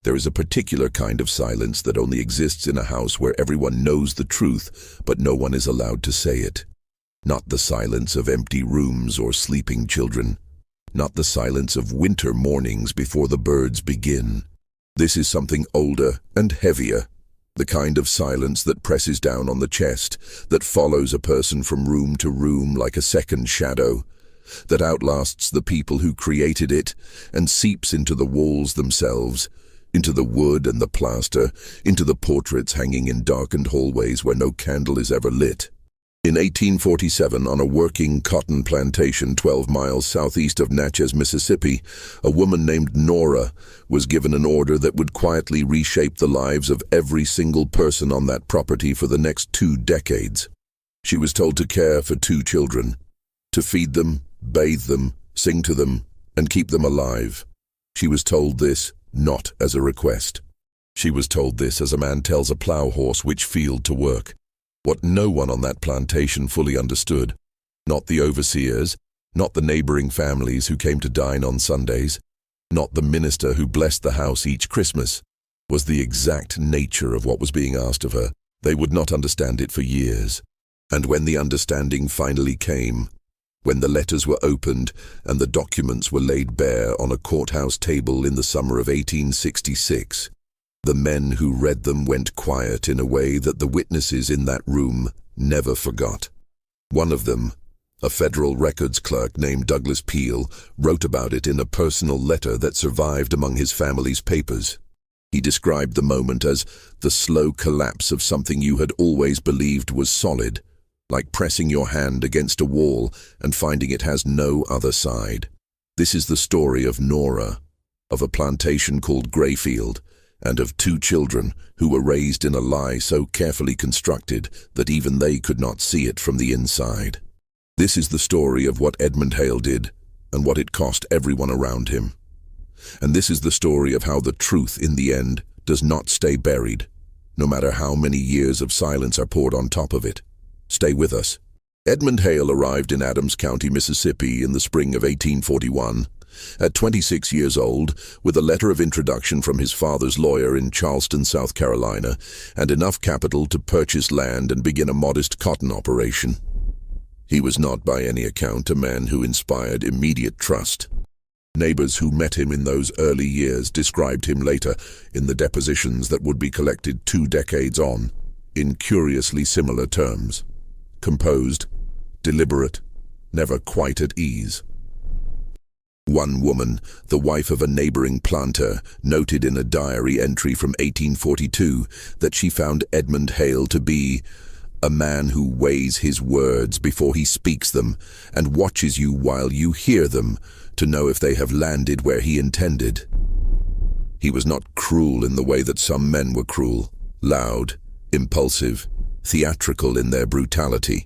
There is a particular kind of silence that only exists in a house where everyone knows the truth, but no one is allowed to say it. Not the silence of empty rooms or sleeping children. Not the silence of winter mornings before the birds begin. This is something older and heavier. The kind of silence that presses down on the chest, that follows a person from room to room like a second shadow, that outlasts the people who created it and seeps into the walls themselves, into the wood and the plaster, into the portraits hanging in darkened hallways where no candle is ever lit. In 1847, on a working cotton plantation 12 miles southeast of Natchez, Mississippi, a woman named Nora was given an order that would quietly reshape the lives of every single person on that property for the next 2 decades. She was told to care for 2 children, to feed them, bathe them, sing to them, and keep them alive. She was told this not as a request. She was told this as a man tells a plow horse which field to work. What no one on that plantation fully understood, not the overseers, not the neighboring families who came to dine on Sundays, not the minister who blessed the house each Christmas, was the exact nature of what was being asked of her. They would not understand it for years. And when the understanding finally came, when the letters were opened and the documents were laid bare on a courthouse table in the summer of 1866, the men who read them went quiet in a way that the witnesses in that room never forgot. One of them, a federal records clerk named Douglas Peel, wrote about it in a personal letter that survived among his family's papers. He described the moment as the slow collapse of something you had always believed was solid, like pressing your hand against a wall and finding it has no other side. This is the story of Nora, of a plantation called Grayfield, and of 2 children who were raised in a lie so carefully constructed that even they could not see it from the inside. This is the story of what Edmund Hale did and what it cost everyone around him. And this is the story of how the truth in the end does not stay buried, no matter how many years of silence are poured on top of it. Stay with us. Edmund Hale arrived in Adams County, Mississippi in the spring of 1841. At 26 years old, with a letter of introduction from his father's lawyer in Charleston, South Carolina, and enough capital to purchase land and begin a modest cotton operation. He was not by any account a man who inspired immediate trust. Neighbors who met him in those early years described him later, in the depositions that would be collected 2 decades on, in curiously similar terms. Composed, deliberate, never quite at ease. One woman, the wife of a neighboring planter, noted in a diary entry from 1842 that she found Edmund Hale to be a man who weighs his words before he speaks them and watches you while you hear them to know if they have landed where he intended. He was not cruel in the way that some men were cruel, loud, impulsive, theatrical in their brutality.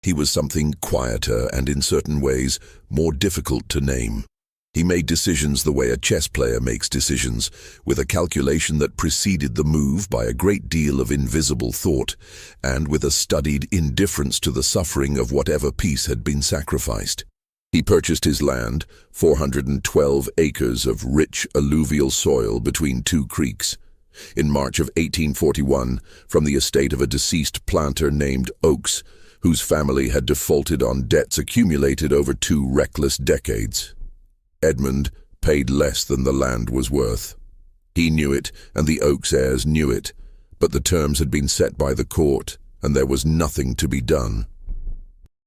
He was something quieter and in certain ways more difficult to name. He made decisions the way a chess player makes decisions, with a calculation that preceded the move by a great deal of invisible thought, and with a studied indifference to the suffering of whatever piece had been sacrificed. He purchased his land, 412 acres of rich alluvial soil between 2 creeks, in March of 1841 from the estate of a deceased planter named Oakes, whose family had defaulted on debts accumulated over 2 reckless decades. Edmund paid less than the land was worth. He knew it, and the Oakes heirs knew it, but the terms had been set by the court, and there was nothing to be done.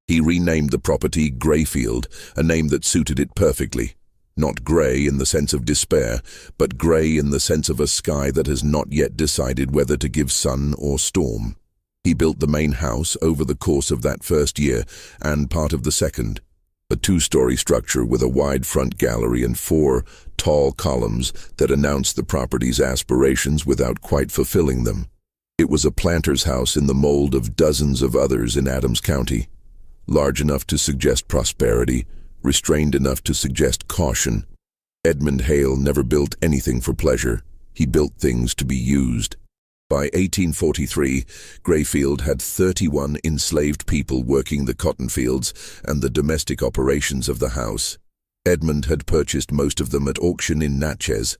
He renamed the property Grayfield, a name that suited it perfectly. Not grey in the sense of despair, but grey in the sense of a sky that has not yet decided whether to give sun or storm. He built the main house over the course of that first year and part of the second, a 2-story structure with a wide front gallery and 4 tall columns that announced the property's aspirations without quite fulfilling them. It was a planter's house in the mold of dozens of others in Adams County, large enough to suggest prosperity, restrained enough to suggest caution. Edmund Hale never built anything for pleasure. He built things to be used. By 1843, Grayfield had 31 enslaved people working the cotton fields and the domestic operations of the house. Edmund had purchased most of them at auction in Natchez.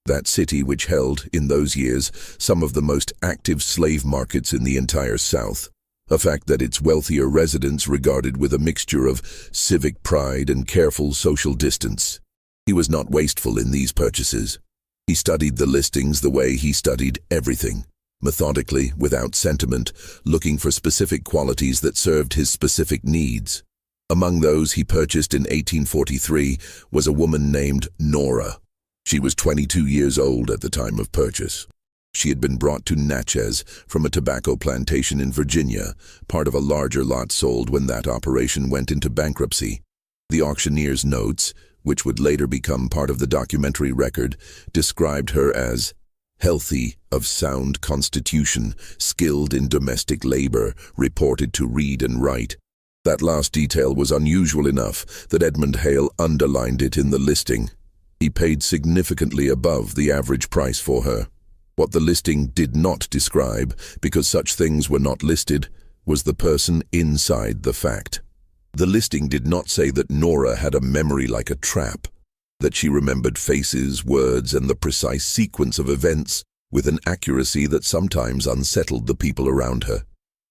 that city which held, in those years, some of the most active slave markets in the entire South, a fact that its wealthier residents regarded with a mixture of civic pride and careful social distance. He was not wasteful in these purchases. He studied the listings the way he studied everything, methodically, without sentiment, looking for specific qualities that served his specific needs. Among those he purchased in 1843 was a woman named Nora. She was 22 years old at the time of purchase. She had been brought to Natchez from a tobacco plantation in Virginia, part of a larger lot sold when that operation went into bankruptcy. The auctioneer's notes, which would later become part of the documentary record, described her as healthy, of sound constitution, skilled in domestic labor, reported to read and write. That last detail was unusual enough that Edmund Hale underlined it in the listing. He paid significantly above the average price for her. What the listing did not describe, because such things were not listed, was the person inside the fact. The listing did not say that Nora had a memory like a trap, that she remembered faces, words, and the precise sequence of events with an accuracy that sometimes unsettled the people around her.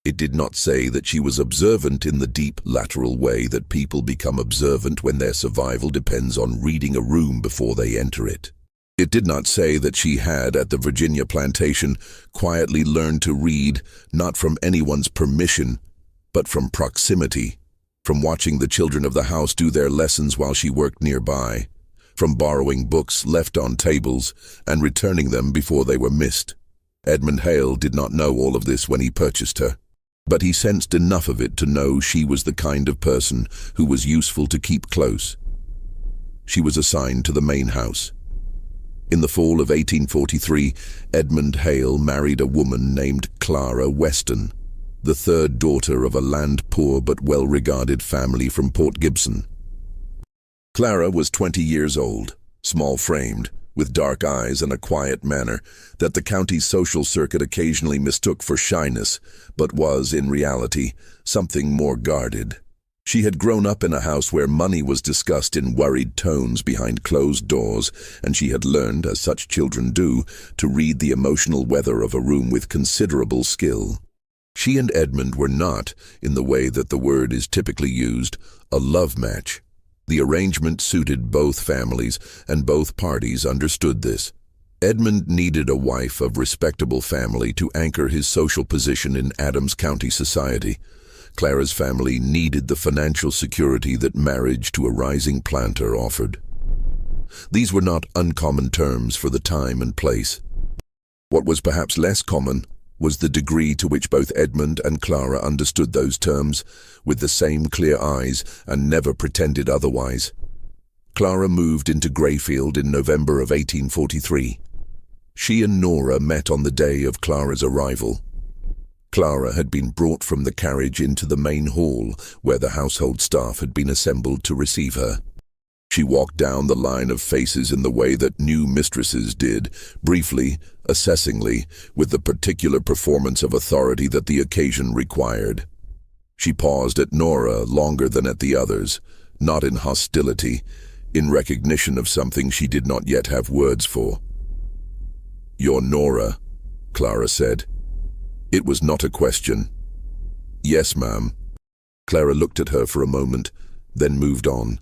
It did not say that she was observant in the deep lateral way that people become observant when their survival depends on reading a room before they enter it. It did not say that she had, at the Virginia plantation, quietly learned to read, not from anyone's permission, but from proximity, from watching the children of the house do their lessons while she worked nearby, from borrowing books left on tables and returning them before they were missed. Edmund Hale did not know all of this when he purchased her, but he sensed enough of it to know she was the kind of person who was useful to keep close. She was assigned to the main house. In the fall of 1843, Edmund Hale married a woman named Clara Weston, the third daughter of a land-poor but well-regarded family from Port Gibson. Clara was 20 years old, small-framed, with dark eyes and a quiet manner that the county's social circuit occasionally mistook for shyness, but was, in reality, something more guarded. She had grown up in a house where money was discussed in worried tones behind closed doors, and she had learned, as such children do, to read the emotional weather of a room with considerable skill. She and Edmund were not, in the way that the word is typically used, a love match. The arrangement suited both families, and both parties understood this. Edmund needed a wife of respectable family to anchor his social position in Adams County society. Clara's family needed the financial security that marriage to a rising planter offered. These were not uncommon terms for the time and place. What was perhaps less common was the degree to which both Edmund and Clara understood those terms, with the same clear eyes, and never pretended otherwise. Clara moved into Grayfield in November of 1843. She and Nora met on the day of Clara's arrival. Clara had been brought from the carriage into the main hall, where the household staff had been assembled to receive her. She walked down the line of faces in the way that new mistresses did, briefly, assessingly, with the particular performance of authority that the occasion required. She paused at Nora longer than at the others, not in hostility, in recognition of something she did not yet have words for. "You're Nora," Clara said. It was not a question. "Yes, ma'am." Clara looked at her for a moment, then moved on.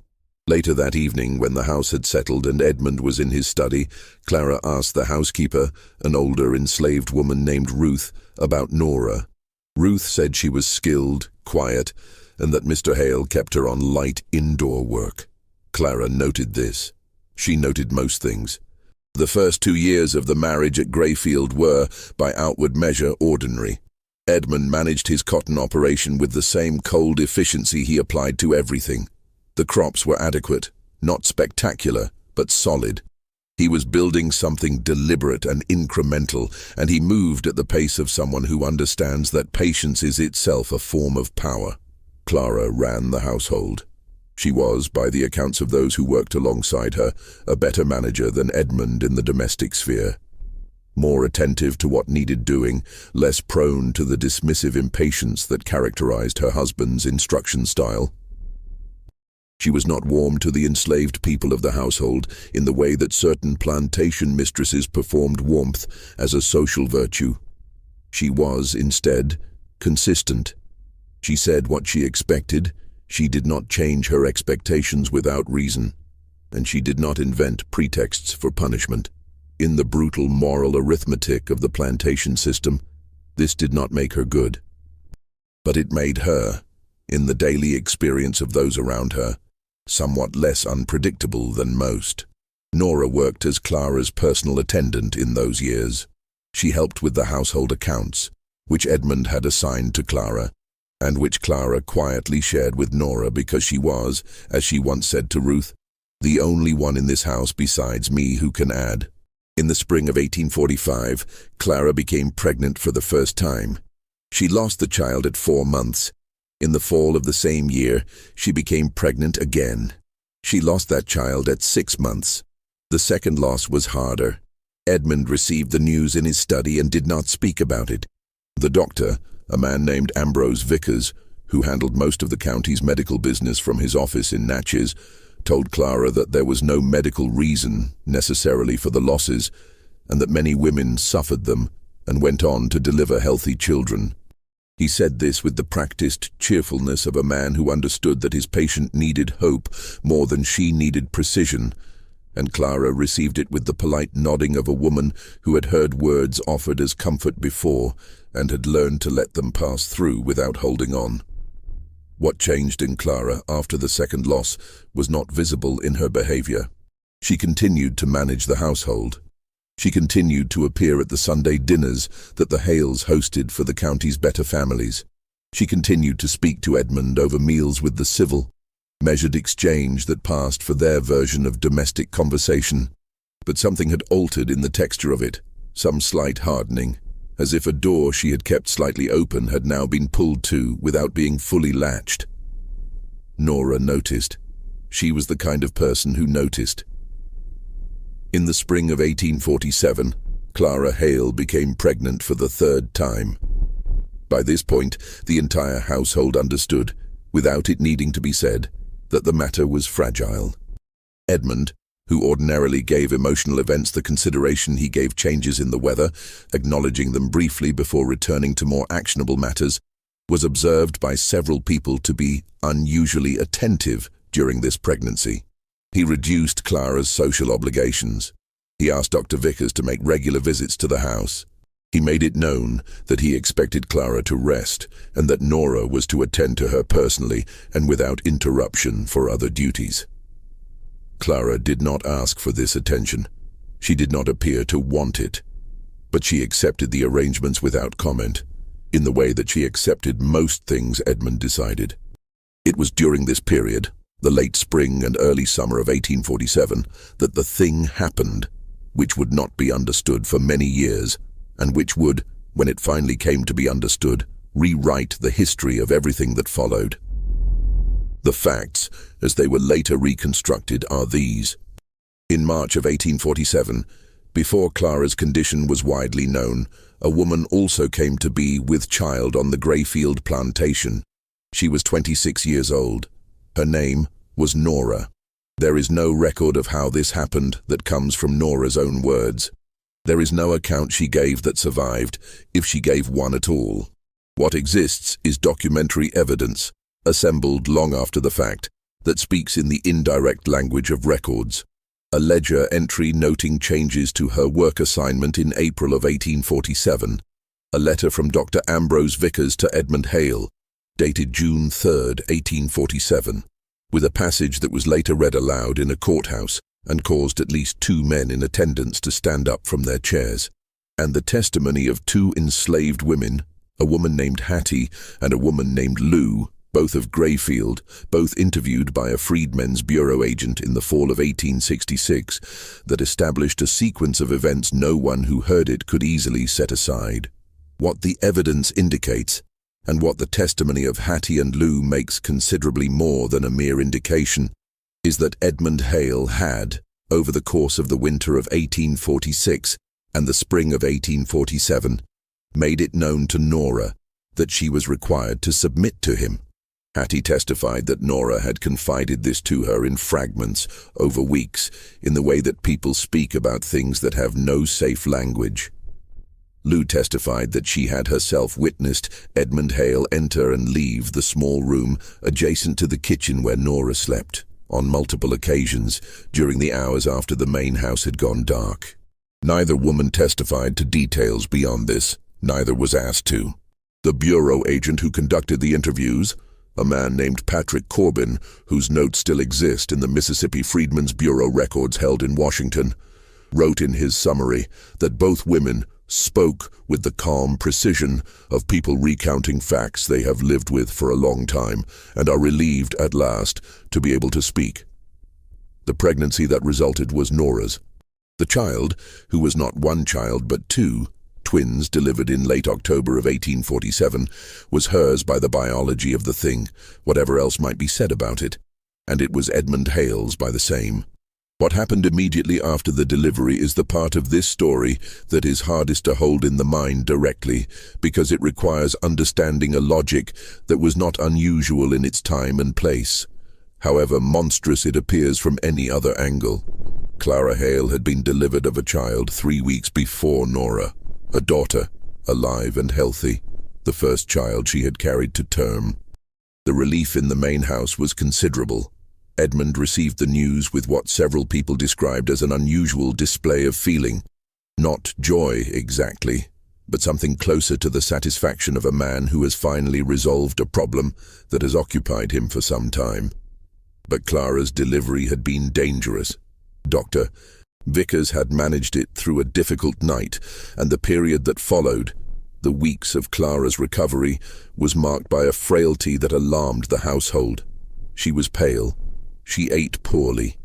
Later that evening, when the house had settled and Edmund was in his study, Clara asked the housekeeper, an older enslaved woman named Ruth, about Nora. Ruth said she was skilled, quiet, and that Mr. Hale kept her on light indoor work. Clara noted this. She noted most things. The first 2 years of the marriage at Grayfield were, by outward measure, ordinary. Edmund managed his cotton operation with the same cold efficiency he applied to everything. The crops were adequate, not spectacular, but solid. He was building something deliberate and incremental, and he moved at the pace of someone who understands that patience is itself a form of power. Clara ran the household. She was, by the accounts of those who worked alongside her, a better manager than Edmund in the domestic sphere. More attentive to what needed doing, less prone to the dismissive impatience that characterized her husband's instruction style. She was not warm to the enslaved people of the household in the way that certain plantation mistresses performed warmth as a social virtue. She was, instead, consistent. She said what she expected. She did not change her expectations without reason, and she did not invent pretexts for punishment. In the brutal moral arithmetic of the plantation system, this did not make her good. But it made her, in the daily experience of those around her, somewhat less unpredictable than most. Nora worked as Clara's personal attendant in those years. She helped with the household accounts, which Edmund had assigned to Clara, and which Clara quietly shared with Nora because she was, as she once said to Ruth, the only one in this house besides me who can add. In the spring of 1845, Clara became pregnant for the first time. She lost the child at 4 months. In the fall of the same year, she became pregnant again. She lost that child at 6 months. The second loss was harder. Edmund received the news in his study and did not speak about it. The doctor, a man named Ambrose Vickers, who handled most of the county's medical business from his office in Natchez, told Clara that there was no medical reason necessarily for the losses, and that many women suffered them and went on to deliver healthy children. He said this with the practiced cheerfulness of a man who understood that his patient needed hope more than she needed precision, and Clara received it with the polite nodding of a woman who had heard words offered as comfort before and had learned to let them pass through without holding on. What changed in Clara after the second loss was not visible in her behavior. She continued to manage the household. She continued to appear at the Sunday dinners that the Hales hosted for the county's better families. She continued to speak to Edmund over meals with the civil, measured exchange that passed for their version of domestic conversation. But something had altered in the texture of it, some slight hardening, as if a door she had kept slightly open had now been pulled to without being fully latched. Nora noticed. She was the kind of person who noticed. In the spring of 1847, Clara Hale became pregnant for the 3rd time. By this point, the entire household understood, without it needing to be said, that the matter was fragile. Edmund, who ordinarily gave emotional events the consideration he gave changes in the weather, acknowledging them briefly before returning to more actionable matters, was observed by several people to be unusually attentive during this pregnancy. He reduced Clara's social obligations. He asked Dr. Vickers to make regular visits to the house. He made it known that he expected Clara to rest and that Nora was to attend to her personally and without interruption for other duties. Clara did not ask for this attention. She did not appear to want it, but she accepted the arrangements without comment, in the way that she accepted most things Edmund decided. It was during this period, the late spring and early summer of 1847, that the thing happened, which would not be understood for many years, and which would, when it finally came to be understood, rewrite the history of everything that followed. The facts, as they were later reconstructed, are these. In March of 1847, before Clara's condition was widely known, a woman also came to be with child on the Grayfield plantation. She was 26 years old. Her name was Nora. There is no record of how this happened that comes from Nora's own words. There is no account she gave that survived, if she gave one at all. What exists is documentary evidence, assembled long after the fact, that speaks in the indirect language of records. A ledger entry noting changes to her work assignment in April of 1847. A letter from Dr. Ambrose Vickers to Edmund Hale, dated June 3, 1847, with a passage that was later read aloud in a courthouse and caused at least 2 men in attendance to stand up from their chairs, and the testimony of 2 enslaved women, a woman named Hattie and a woman named Lou, both of Grayfield, both interviewed by a Freedmen's Bureau agent in the fall of 1866, that established a sequence of events no one who heard it could easily set aside. What the evidence indicates, and what the testimony of Hattie and Lou makes considerably more than a mere indication, is that Edmund Hale had, over the course of the winter of 1846 and the spring of 1847, made it known to Nora that she was required to submit to him. Hattie testified that Nora had confided this to her in fragments over weeks, in the way that people speak about things that have no safe language. Lou testified that she had herself witnessed Edmund Hale enter and leave the small room adjacent to the kitchen where Nora slept, on multiple occasions during the hours after the main house had gone dark. Neither woman testified to details beyond this. Neither was asked to. The bureau agent who conducted the interviews, a man named Patrick Corbin, whose notes still exist in the Mississippi Freedmen's Bureau records held in Washington, wrote in his summary that both women spoke with the calm precision of people recounting facts they have lived with for a long time and are relieved at last to be able to speak. The pregnancy that resulted was Nora's. The child, who was not one child but two, twins delivered in late October of 1847, was hers by the biology of the thing, whatever else might be said about it, and it was Edmund Hale's by the same. What happened immediately after the delivery is the part of this story that is hardest to hold in the mind directly, because it requires understanding a logic that was not unusual in its time and place, however monstrous it appears from any other angle. Clara Hale had been delivered of a child 3 weeks before Nora, a daughter, alive and healthy, the first child she had carried to term. The relief in the main house was considerable. Edmund received the news with what several people described as an unusual display of feeling. Not joy exactly, but something closer to the satisfaction of a man who has finally resolved a problem that has occupied him for some time. But Clara's delivery had been dangerous. Dr. Vickers had managed it through a difficult night, and the period that followed, the weeks of Clara's recovery, was marked by a frailty that alarmed the household. She was pale. She ate poorly.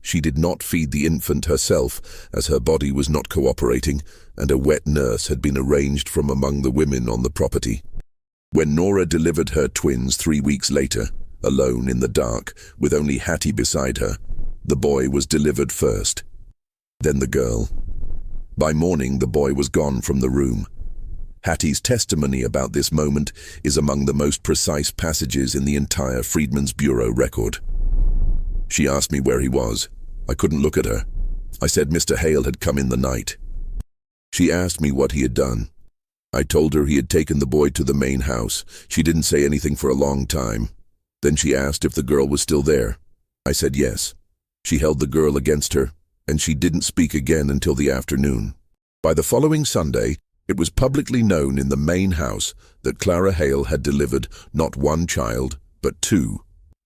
She did not feed the infant herself, as her body was not cooperating, and a wet nurse had been arranged from among the women on the property. When Nora delivered her twins 3 weeks later, alone in the dark, with only Hattie beside her, the boy was delivered first. Then the girl. By morning, the boy was gone from the room. Hattie's testimony about this moment is among the most precise passages in the entire Freedmen's Bureau record. She asked me where he was. I couldn't look at her. I said Mr. Hale had come in the night. She asked me what he had done. I told her he had taken the boy to the main house. She didn't say anything for a long time. Then she asked if the girl was still there. I said yes. She held the girl against her, and she didn't speak again until the afternoon. By the following Sunday, it was publicly known in the main house that Clara Hale had delivered not one child, but two.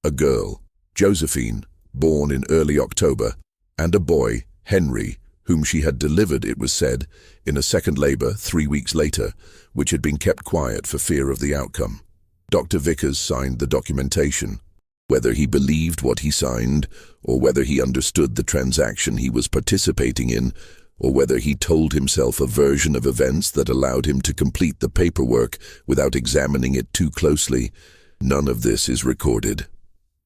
A girl, Josephine, born in early October, and a boy, Henry, whom she had delivered, it was said, in a second labor 3 weeks later, which had been kept quiet for fear of the outcome. Dr. Vickers signed the documentation. Whether he believed what he signed, or whether he understood the transaction he was participating in, or whether he told himself a version of events that allowed him to complete the paperwork without examining it too closely, none of this is recorded.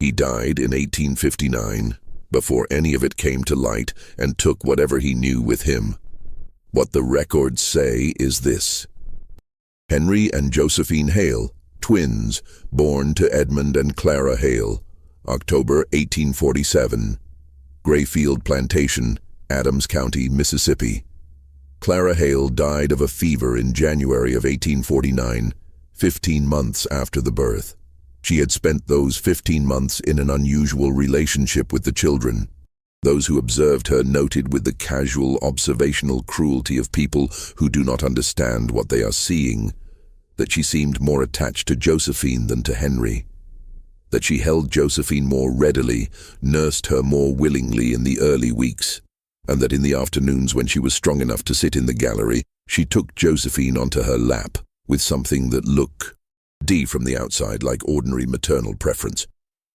He died in 1859, before any of it came to light, and took whatever he knew with him. What the records say is this: Henry and Josephine Hale, twins, born to Edmund and Clara Hale, October 1847, Grayfield Plantation, Adams County, Mississippi. Clara Hale died of a fever in January of 1849, 15 months after the birth. She had spent those 15 months in an unusual relationship with the children. Those who observed her noted with the casual observational cruelty of people who do not understand what they are seeing, that she seemed more attached to Josephine than to Henry, that she held Josephine more readily, nursed her more willingly in the early weeks, and that in the afternoons when she was strong enough to sit in the gallery, she took Josephine onto her lap with something that looked from the outside like ordinary maternal preference.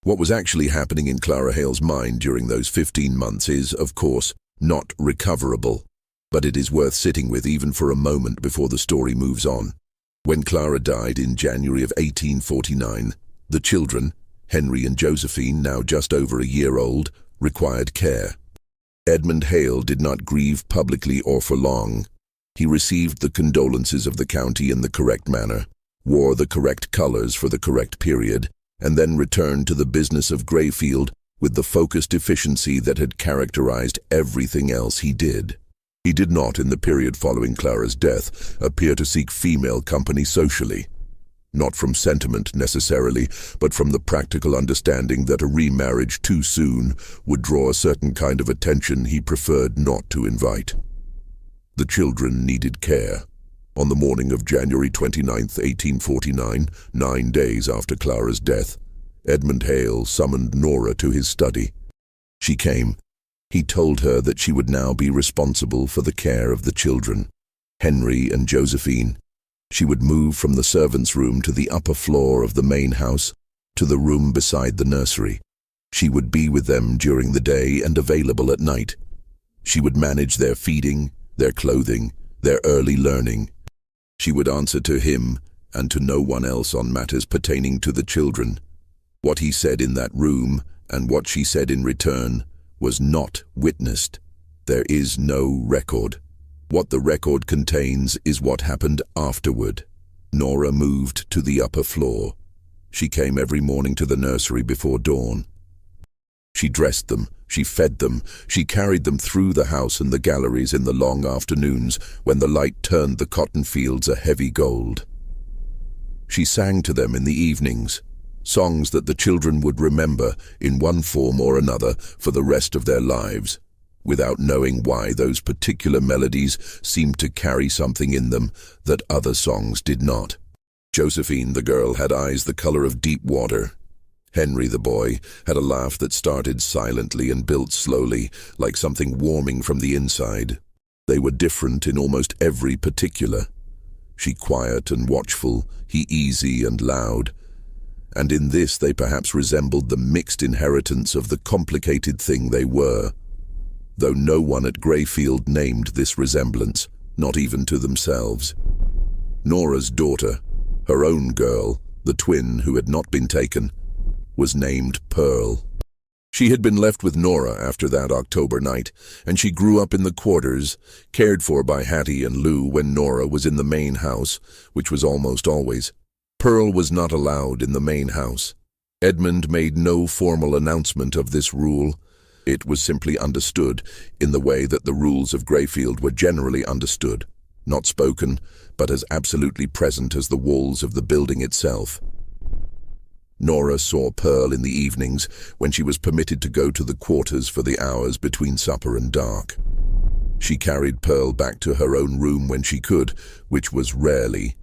What was actually happening in Clara Hale's mind during those 15 months is, of course, not recoverable, but it is worth sitting with even for a moment before the story moves on. When Clara died in January of 1849, the children, Henry and Josephine, now just over a year old, required care. Edmund Hale did not grieve publicly or for long. He received the condolences of the county in the correct manner, wore the correct colors for the correct period, and then returned to the business of Greyfield with the focused efficiency that had characterized everything else he did. He did not, in the period following Clara's death, appear to seek female company socially. Not from sentiment necessarily, but from the practical understanding that a remarriage too soon would draw a certain kind of attention he preferred not to invite. The children needed care. On the morning of January 29, 1849, 9 days after Clara's death, Edmund Hale summoned Nora to his study. She came. He told her that she would now be responsible for the care of the children, Henry and Josephine. She would move from the servants' room to the upper floor of the main house, to the room beside the nursery. She would be with them during the day and available at night. She would manage their feeding, their clothing, their early learning. She would answer to him and to no one else on matters pertaining to the children. What he said in that room, and what she said in return, was not witnessed. There is no record. What the record contains is what happened afterward. Nora moved to the upper floor. She came every morning to the nursery before dawn. She dressed them, she fed them, she carried them through the house and the galleries in the long afternoons when the light turned the cotton fields a heavy gold. She sang to them in the evenings, songs that the children would remember in one form or another for the rest of their lives, without knowing why those particular melodies seemed to carry something in them that other songs did not. Josephine, the girl, had eyes the color of deep water. Henry, the boy, had a laugh that started silently and built slowly, like something warming from the inside. They were different in almost every particular. She quiet and watchful, he easy and loud. And in this they perhaps resembled the mixed inheritance of the complicated thing they were, though no one at Greyfield named this resemblance, not even to themselves. Nora's daughter, her own girl, the twin who had not been taken, was named Pearl. She had been left with Nora after that October night, and she grew up in the quarters, cared for by Hattie and Lou when Nora was in the main house, which was almost always. Pearl was not allowed in the main house. Edmund made no formal announcement of this rule. It was simply understood in the way that the rules of Greyfield were generally understood, not spoken, but as absolutely present as the walls of the building itself. Nora saw Pearl in the evenings when she was permitted to go to the quarters for the hours between supper and dark. She carried Pearl back to her own room when she could, which was rarely.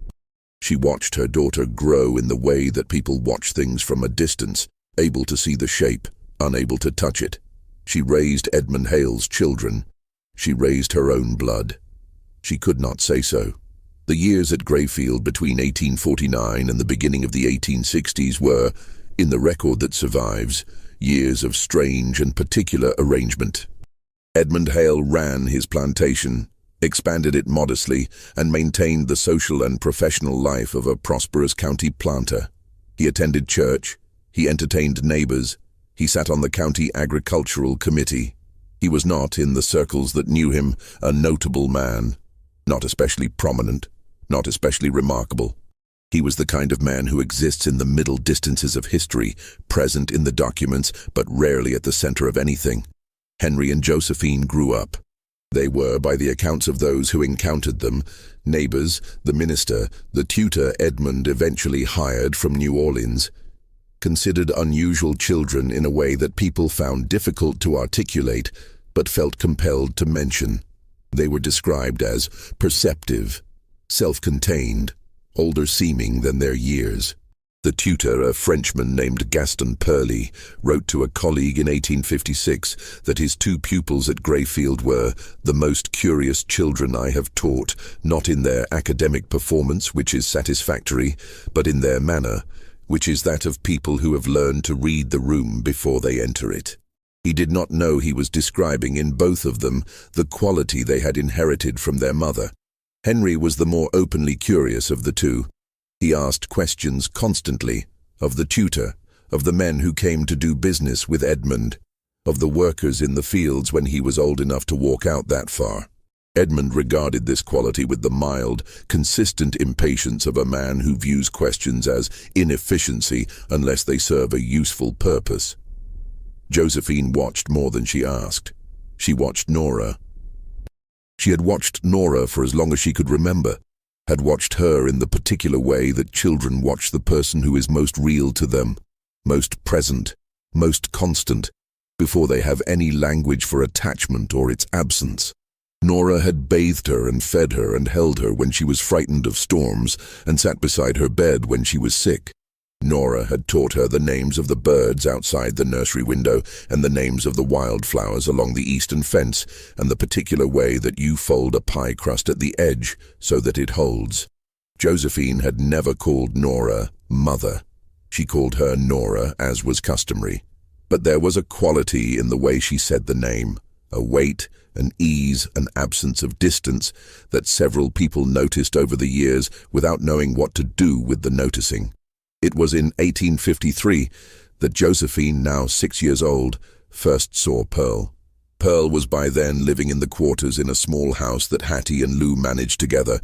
She watched her daughter grow in the way that people watch things from a distance, able to see the shape, unable to touch it. She raised Edmund Hale's children. She raised her own blood. She could not say so. The years at Greyfield between 1849 and the beginning of the 1860s were, in the record that survives, years of strange and particular arrangement. Edmund Hale ran his plantation, expanded it modestly, and maintained the social and professional life of a prosperous county planter. He attended church, he entertained neighbors, he sat on the county agricultural committee. He was not, in the circles that knew him, a notable man, not especially prominent, not especially remarkable. He was the kind of man who exists in the middle distances of history, present in the documents, but rarely at the center of anything. Henry and Josephine grew up. They were, by the accounts of those who encountered them, neighbors, the minister, the tutor Edmund eventually hired from New Orleans, considered unusual children in a way that people found difficult to articulate, but felt compelled to mention. They were described as perceptive, self-contained, older-seeming than their years. The tutor, a Frenchman named Gaston Perly, wrote to a colleague in 1856 that his two pupils at Greyfield were the most curious children I have taught, not in their academic performance, which is satisfactory, but in their manner, which is that of people who have learned to read the room before they enter it. He did not know he was describing in both of them the quality they had inherited from their mother. Henry was the more openly curious of the two. He asked questions constantly, of the tutor, of the men who came to do business with Edmund, of the workers in the fields when he was old enough to walk out that far. Edmund regarded this quality with the mild, consistent impatience of a man who views questions as inefficiency unless they serve a useful purpose. Josephine watched more than she asked. She watched Nora. She had watched Nora for as long as she could remember, had watched her in the particular way that children watch the person who is most real to them, most present, most constant, before they have any language for attachment or its absence. Nora had bathed her and fed her and held her when she was frightened of storms and sat beside her bed when she was sick. Nora had taught her the names of the birds outside the nursery window and the names of the wildflowers along the eastern fence and the particular way that you fold a pie crust at the edge so that it holds. Josephine had never called Nora mother. She called her Nora, as was customary. But there was a quality in the way she said the name, a weight, an ease, an absence of distance that several people noticed over the years without knowing what to do with the noticing. It was in 1853 that Josephine, now 6 years old, first saw Pearl. Pearl was by then living in the quarters in a small house that Hattie and Lou managed together,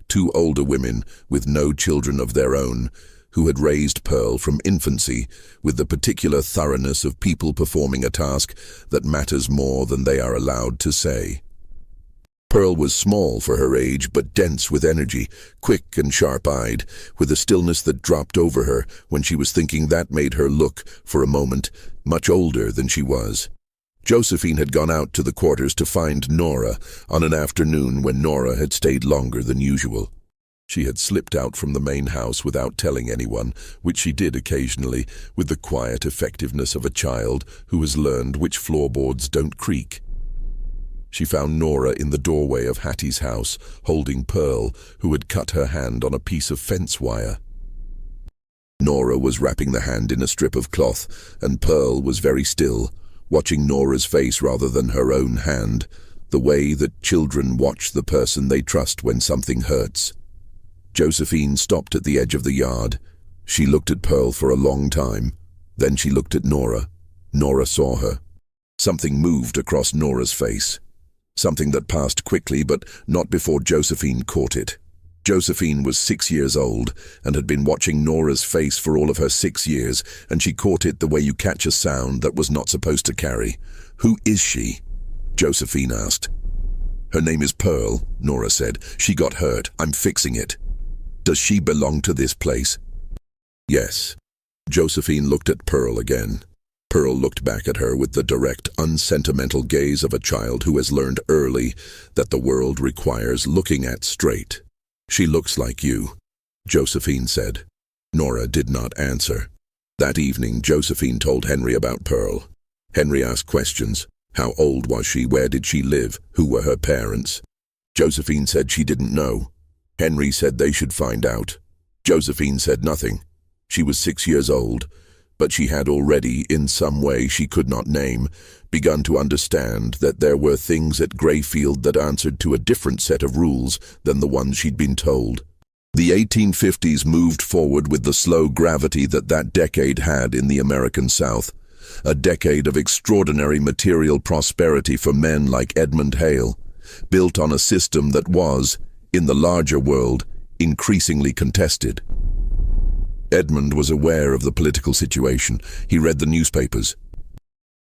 two older women with no children of their own, who had raised Pearl from infancy with the particular thoroughness of people performing a task that matters more than they are allowed to say. Pearl was small for her age, but dense with energy, quick and sharp-eyed, with a stillness that dropped over her when she was thinking that made her look, for a moment, much older than she was. Josephine had gone out to the quarters to find Nora on an afternoon when Nora had stayed longer than usual. She had slipped out from the main house without telling anyone, which she did occasionally, with the quiet effectiveness of a child who has learned which floorboards don't creak. She found Nora in the doorway of Hattie's house, holding Pearl, who had cut her hand on a piece of fence wire. Nora was wrapping the hand in a strip of cloth, and Pearl was very still, watching Nora's face rather than her own hand, the way that children watch the person they trust when something hurts. Josephine stopped at the edge of the yard. She looked at Pearl for a long time. Then she looked at Nora. Nora saw her. Something moved across Nora's face. Something that passed quickly, but not before Josephine caught it. Josephine was 6 years old and had been watching Nora's face for all of her 6 years, and she caught it the way you catch a sound that was not supposed to carry. "Who is she?" Josephine asked. "Her name is Pearl," Nora said. "She got hurt. I'm fixing it." "Does she belong to this place?" "Yes." Josephine looked at Pearl again. Pearl looked back at her with the direct, unsentimental gaze of a child who has learned early that the world requires looking at straight. "She looks like you," Josephine said. Nora did not answer. That evening, Josephine told Henry about Pearl. Henry asked questions. How old was she? Where did she live? Who were her parents? Josephine said she didn't know. Henry said they should find out. Josephine said nothing. She was 6 years old, but she had already, in some way she could not name, begun to understand that there were things at Greyfield that answered to a different set of rules than the ones she'd been told. The 1850s moved forward with the slow gravity that decade had in the American South, a decade of extraordinary material prosperity for men like Edmund Hale, built on a system that was, in the larger world, increasingly contested. Edmund was aware of the political situation. He read the newspapers.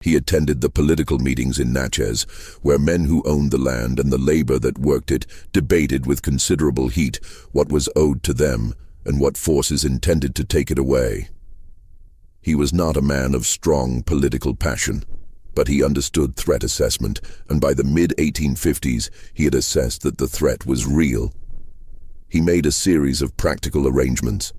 He attended the political meetings in Natchez, where men who owned the land and the labor that worked it debated with considerable heat what was owed to them and what forces intended to take it away. He was not a man of strong political passion, but he understood threat assessment, and by the mid-1850s he had assessed that the threat was real. He made a series of practical arrangements.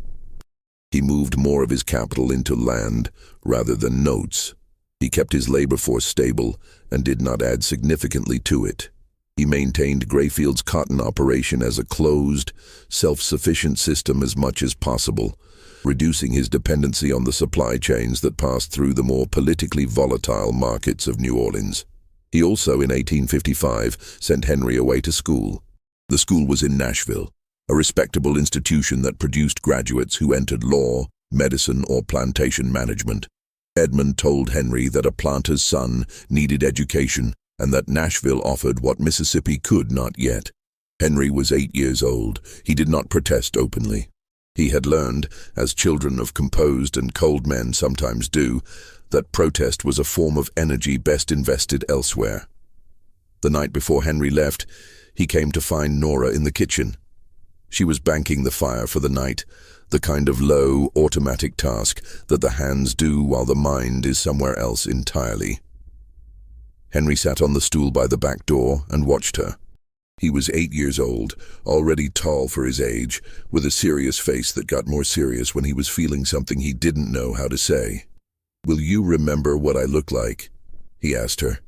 He moved more of his capital into land rather than notes. He kept his labor force stable and did not add significantly to it. He maintained Greyfield's cotton operation as a closed, self-sufficient system as much as possible, reducing his dependency on the supply chains that passed through the more politically volatile markets of New Orleans. He also, in 1855, sent Henry away to school. The school was in Nashville, a respectable institution that produced graduates who entered law, medicine, or plantation management. Edmund told Henry that a planter's son needed education and that Nashville offered what Mississippi could not yet. Henry was 8 years old. He did not protest openly. He had learned, as children of composed and cold men sometimes do, that protest was a form of energy best invested elsewhere. The night before Henry left, he came to find Nora in the kitchen. She was banking the fire for the night, the kind of low, automatic task that the hands do while the mind is somewhere else entirely. Henry sat on the stool by the back door and watched her. He was 8 years old, already tall for his age, with a serious face that got more serious when he was feeling something he didn't know how to say. "Will you remember what I look like?" he asked her.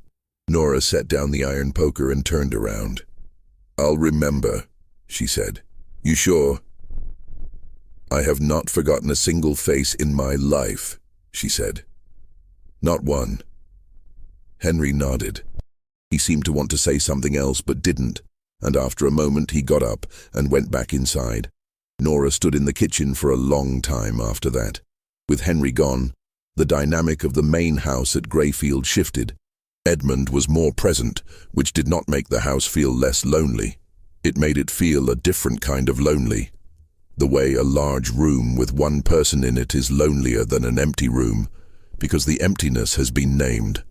Nora set down the iron poker and turned around. "I'll remember," she said. "You sure?" "I have not forgotten a single face in my life," she said. "Not one." Henry nodded. He seemed to want to say something else but didn't, and after a moment he got up and went back inside. Nora stood in the kitchen for a long time after that. With Henry gone, the dynamic of the main house at Grayfield shifted. Edmund was more present, which did not make the house feel less lonely. It made it feel a different kind of lonely. The way a large room with one person in it is lonelier than an empty room, because the emptiness has been named.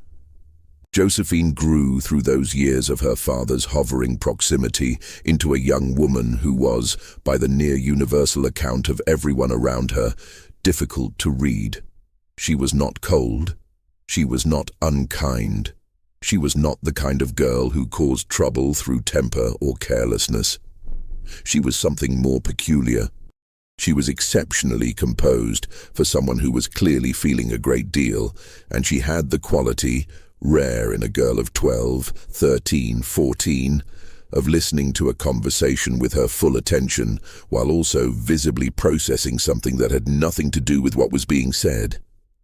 Josephine grew through those years of her father's hovering proximity into a young woman who was, by the near-universal account of everyone around her, difficult to read. She was not cold. She was not unkind. She was not the kind of girl who caused trouble through temper or carelessness. She was something more peculiar. She was exceptionally composed for someone who was clearly feeling a great deal, and she had the quality, rare in a girl of 12, 13, 14, of listening to a conversation with her full attention while also visibly processing something that had nothing to do with what was being said.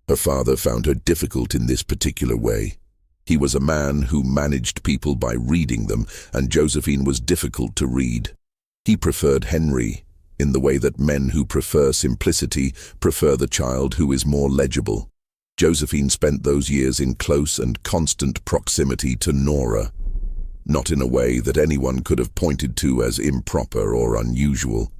Her father found her difficult in this particular way. He was a man who managed people by reading them, and Josephine was difficult to read. He preferred Henry, in the way that men who prefer simplicity prefer the child who is more legible. Josephine spent those years in close and constant proximity to Nora, not in a way that anyone could have pointed to as improper or unusual.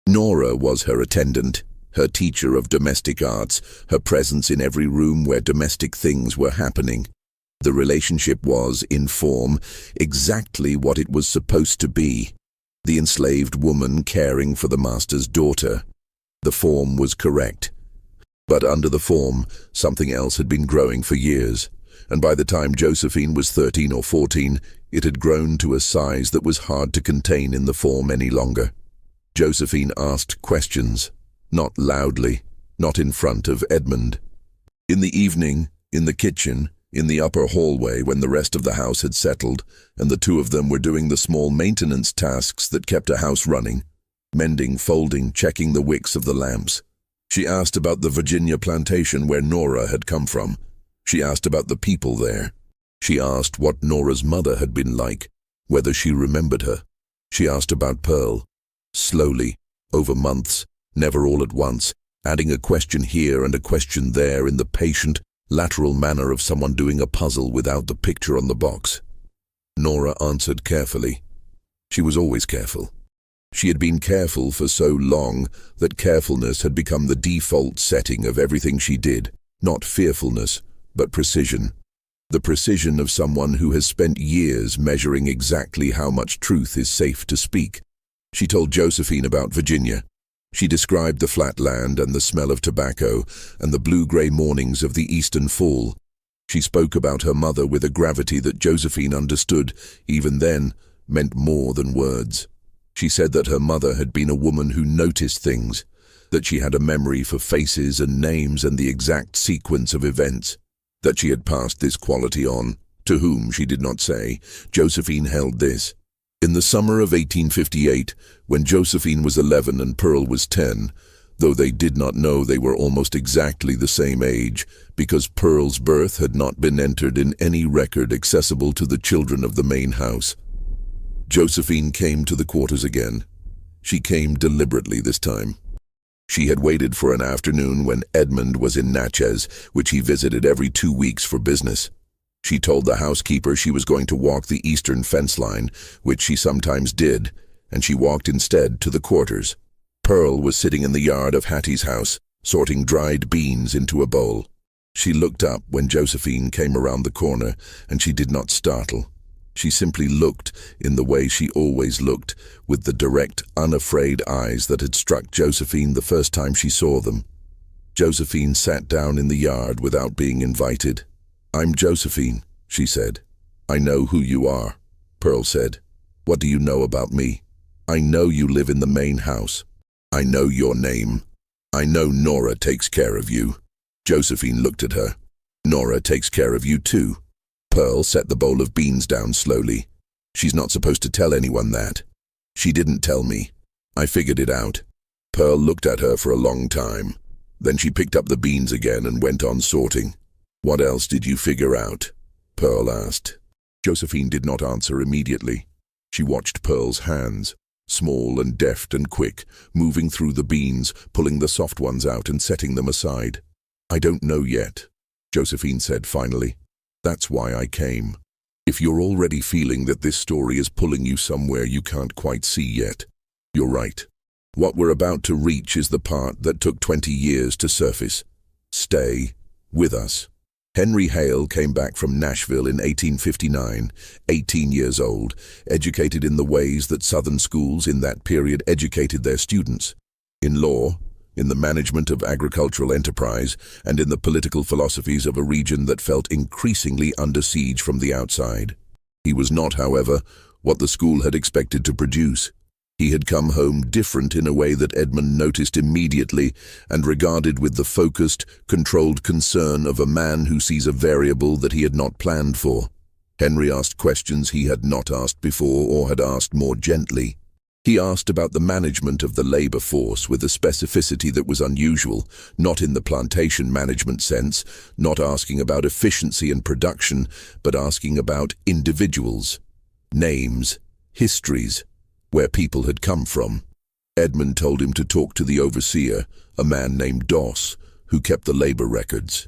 Nora was her attendant, her teacher of domestic arts, her presence in every room where domestic things were happening. The relationship was, in form, exactly what it was supposed to be. The enslaved woman caring for the master's daughter. The form was correct. But under the form, something else had been growing for years, and by the time Josephine was 13 or 14, it had grown to a size that was hard to contain in the form any longer. Josephine asked questions, not loudly, not in front of Edmund. In the evening, in the kitchen, in the upper hallway when the rest of the house had settled, and the two of them were doing the small maintenance tasks that kept a house running, mending, folding, checking the wicks of the lamps. She asked about the Virginia plantation where Nora had come from. She asked about the people there. She asked what Nora's mother had been like, whether she remembered her. She asked about Pearl, slowly, over months, never all at once, adding a question here and a question there in the patient, lateral manner of someone doing a puzzle without the picture on the box. Nora answered carefully. She was always careful. She had been careful for so long that carefulness had become the default setting of everything she did, not fearfulness, but precision. The precision of someone who has spent years measuring exactly how much truth is safe to speak. She told Josephine about Virginia. She described the flat land and the smell of tobacco and the blue-gray mornings of the eastern fall. She spoke about her mother with a gravity that Josephine understood, even then, meant more than words. She said that her mother had been a woman who noticed things, that she had a memory for faces and names and the exact sequence of events, that she had passed this quality on. To whom she did not say. Josephine held this. In the summer of 1858, when Josephine was 11 and Pearl was 10, though they did not know they were almost exactly the same age, because Pearl's birth had not been entered in any record accessible to the children of the main house. Josephine came to the quarters again. She came deliberately this time. She had waited for an afternoon when Edmund was in Natchez, which he visited every 2 weeks for business. She told the housekeeper she was going to walk the eastern fence line, which she sometimes did, and she walked instead to the quarters. Pearl was sitting in the yard of Hattie's house, sorting dried beans into a bowl. She looked up when Josephine came around the corner, and she did not startle. She simply looked in the way she always looked, with the direct, unafraid eyes that had struck Josephine the first time she saw them. Josephine sat down in the yard without being invited. "I'm Josephine," she said. "I know who you are," Pearl said. "What do you know about me? I know you live in the main house. I know your name. I know Nora takes care of you." Josephine looked at her. "Nora takes care of you too." Pearl set the bowl of beans down slowly. "She's not supposed to tell anyone that." "She didn't tell me. I figured it out." Pearl looked at her for a long time. Then she picked up the beans again and went on sorting. "What else did you figure out?" Pearl asked. Josephine did not answer immediately. She watched Pearl's hands, small and deft and quick, moving through the beans, pulling the soft ones out and setting them aside. "I don't know yet," Josephine said finally. "That's why I came. If you're already feeling that this story is pulling you somewhere you can't quite see yet, you're right. What we're about to reach is the part that took 20 years to surface. Stay with us." Henry Hale came back from Nashville in 1859, 18 years old, educated in the ways that Southern schools in that period educated their students. In law, in the management of agricultural enterprise, and in the political philosophies of a region that felt increasingly under siege from the outside. He was not, however, what the school had expected to produce. He had come home different in a way that Edmund noticed immediately and regarded with the focused, controlled concern of a man who sees a variable that he had not planned for. Henry asked questions he had not asked before or had asked more gently. He asked about the management of the labor force with a specificity that was unusual, not in the plantation management sense, not asking about efficiency and production, but asking about individuals, names, histories, where people had come from. Edmund told him to talk to the overseer, a man named Doss, who kept the labor records.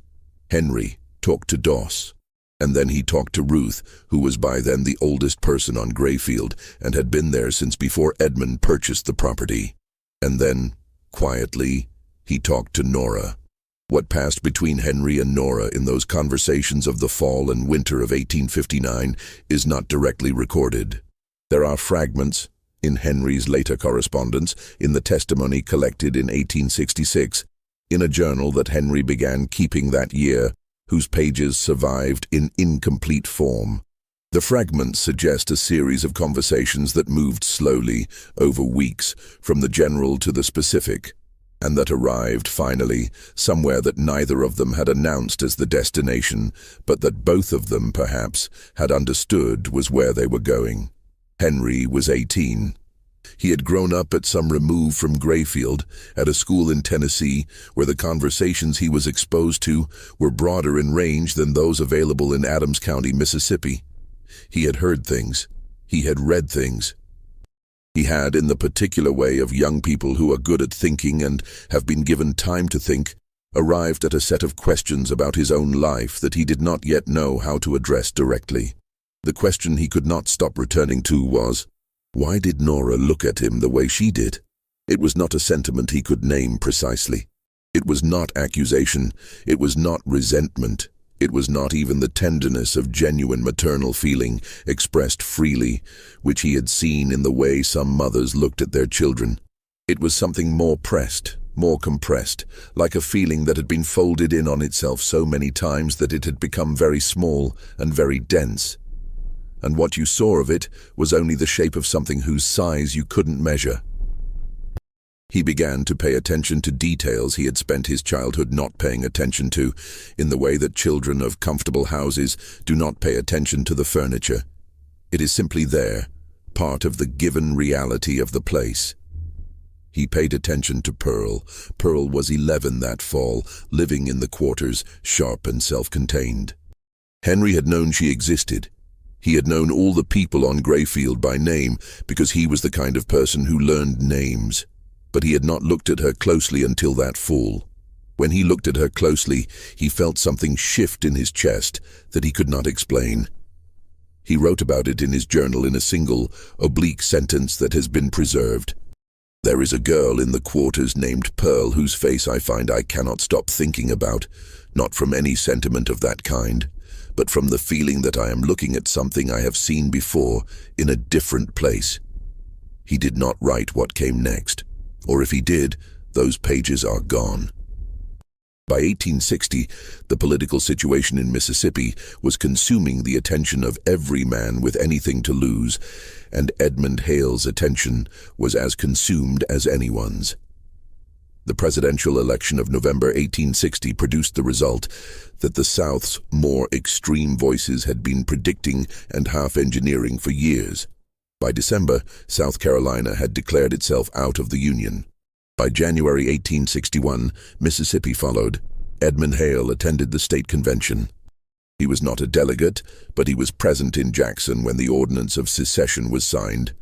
Henry talked to Doss, and then he talked to Ruth, who was by then the oldest person on Grayfield and had been there since before Edmund purchased the property. And then, quietly, he talked to Nora. What passed between Henry and Nora in those conversations of the fall and winter of 1859 is not directly recorded. There are fragments in Henry's later correspondence, in the testimony collected in 1866, in a journal that Henry began keeping that year, whose pages survived in incomplete form. The fragments suggest a series of conversations that moved slowly, over weeks, from the general to the specific, and that arrived, finally, somewhere that neither of them had announced as the destination, but that both of them, perhaps, had understood was where they were going. Henry was 18. He had grown up at some remove from Grayfield, at a school in Tennessee, where the conversations he was exposed to were broader in range than those available in Adams County, Mississippi. He had heard things. He had read things. He had, in the particular way of young people who are good at thinking and have been given time to think, arrived at a set of questions about his own life that he did not yet know how to address directly. The question he could not stop returning to was, why did Nora look at him the way she did? It was not a sentiment he could name precisely. It was not accusation. It was not resentment. It was not even the tenderness of genuine maternal feeling expressed freely, which he had seen in the way some mothers looked at their children. It was something more pressed, more compressed, like a feeling that had been folded in on itself so many times that it had become very small and very dense. And what you saw of it was only the shape of something whose size you couldn't measure. He began to pay attention to details he had spent his childhood not paying attention to, in the way that children of comfortable houses do not pay attention to the furniture. It is simply there, part of the given reality of the place. He paid attention to Pearl. Pearl was 11 that fall, living in the quarters, sharp and self-contained. Henry had known she existed. He had known all the people on Grayfield by name because he was the kind of person who learned names. But he had not looked at her closely until that fall. When he looked at her closely, he felt something shift in his chest that he could not explain. He wrote about it in his journal in a single, oblique sentence that has been preserved. There is a girl in the quarters named Pearl whose face I find I cannot stop thinking about, not from any sentiment of that kind, but from the feeling that I am looking at something I have seen before in a different place. He did not write what came next, or if he did, those pages are gone. By 1860, the political situation in Mississippi was consuming the attention of every man with anything to lose, and Edmund Hale's attention was as consumed as anyone's. The presidential election of November 1860 produced the result that the South's more extreme voices had been predicting and half-engineering for years. By December, South Carolina had declared itself out of the Union. By January 1861, Mississippi followed. Edmund Hale attended the state convention. He was not a delegate, but he was present in Jackson when the Ordinance of Secession was signed.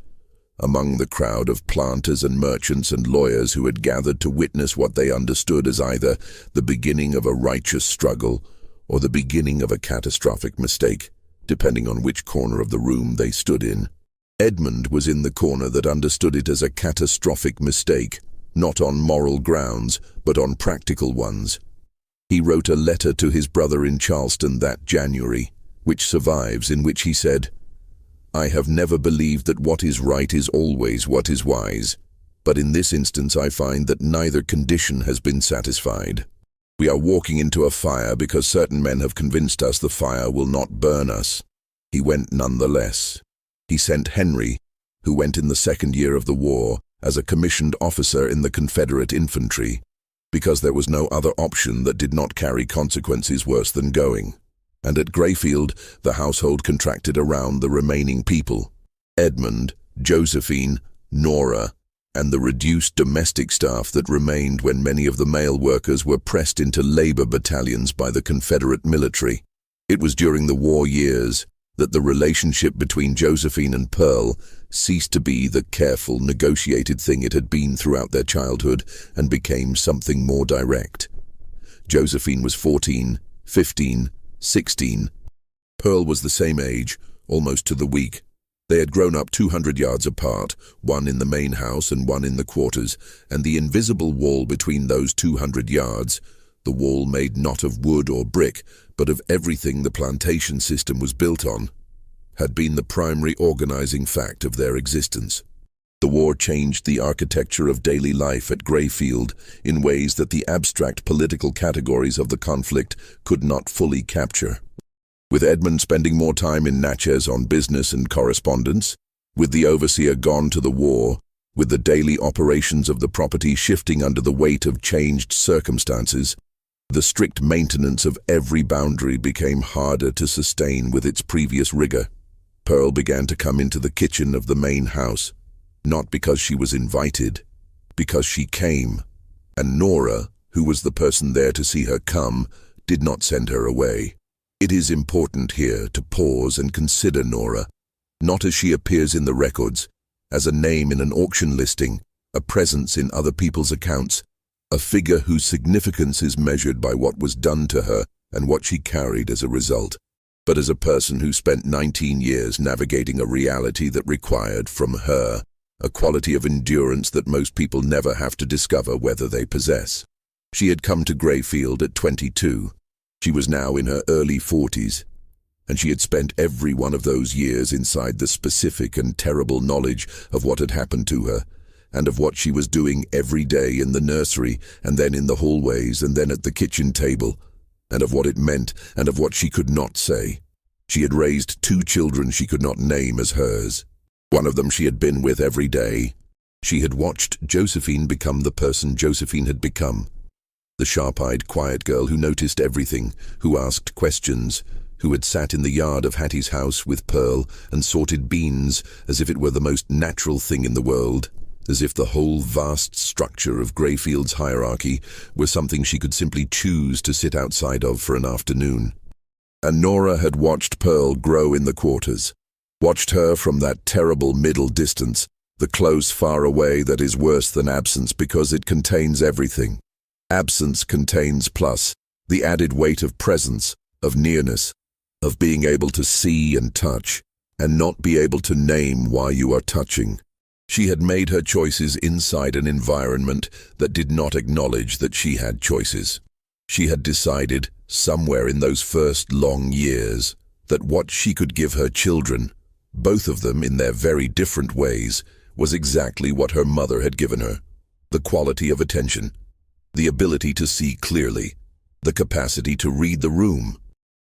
Among the crowd of planters and merchants and lawyers who had gathered to witness what they understood as either the beginning of a righteous struggle or the beginning of a catastrophic mistake, depending on which corner of the room they stood in. Edmund was in the corner that understood it as a catastrophic mistake, not on moral grounds, but on practical ones. He wrote a letter to his brother in Charleston that January, which survives, in which he said, "I have never believed that what is right is always what is wise, but in this instance I find that neither condition has been satisfied. We are walking into a fire because certain men have convinced us the fire will not burn us." He went nonetheless. He sent Henry, who went in the second year of the war, as a commissioned officer in the Confederate infantry, because there was no other option that did not carry consequences worse than going. And at Grayfield, the household contracted around the remaining people: Edmund, Josephine, Nora, and the reduced domestic staff that remained when many of the male workers were pressed into labor battalions by the Confederate military. It was during the war years that the relationship between Josephine and Pearl ceased to be the careful, negotiated thing it had been throughout their childhood and became something more direct. Josephine was 14, 15, 16. Pearl was the same age, almost to the week. They had grown up 200 yards apart, one in the main house and one in the quarters, and the invisible wall between those 200 yards, the wall made not of wood or brick, but of everything the plantation system was built on, had been the primary organizing fact of their existence. The war changed the architecture of daily life at Grayfield in ways that the abstract political categories of the conflict could not fully capture. With Edmund spending more time in Natchez on business and correspondence, with the overseer gone to the war, with the daily operations of the property shifting under the weight of changed circumstances, the strict maintenance of every boundary became harder to sustain with its previous rigor. Pearl began to come into the kitchen of the main house, not because she was invited, because she came, and Nora, who was the person there to see her come, did not send her away. It is important here to pause and consider Nora, not as she appears in the records, as a name in an auction listing, a presence in other people's accounts, a figure whose significance is measured by what was done to her and what she carried as a result, but as a person who spent 19 years navigating a reality that required from her a quality of endurance that most people never have to discover whether they possess. She had come to Grayfield at 22. She was now in her early 40s, and she had spent every one of those years inside the specific and terrible knowledge of what had happened to her, and of what she was doing every day in the nursery, and then in the hallways, and then at the kitchen table, and of what it meant, and of what she could not say. She had raised 2 children she could not name as hers. One of them she had been with every day. She had watched Josephine become the person Josephine had become. The sharp-eyed, quiet girl who noticed everything, who asked questions, who had sat in the yard of Hattie's house with Pearl and sorted beans as if it were the most natural thing in the world, as if the whole vast structure of Grayfield's hierarchy were something she could simply choose to sit outside of for an afternoon. And Nora had watched Pearl grow in the quarters, watched her from that terrible middle distance, the close far away that is worse than absence because it contains everything. Absence contains plus the added weight of presence, of nearness, of being able to see and touch, and not be able to name why you are touching. She had made her choices inside an environment that did not acknowledge that she had choices. She had decided, somewhere in those first long years, that what she could give her children, both of them in their very different ways, was exactly what her mother had given her: the quality of attention, the ability to see clearly, the capacity to read the room.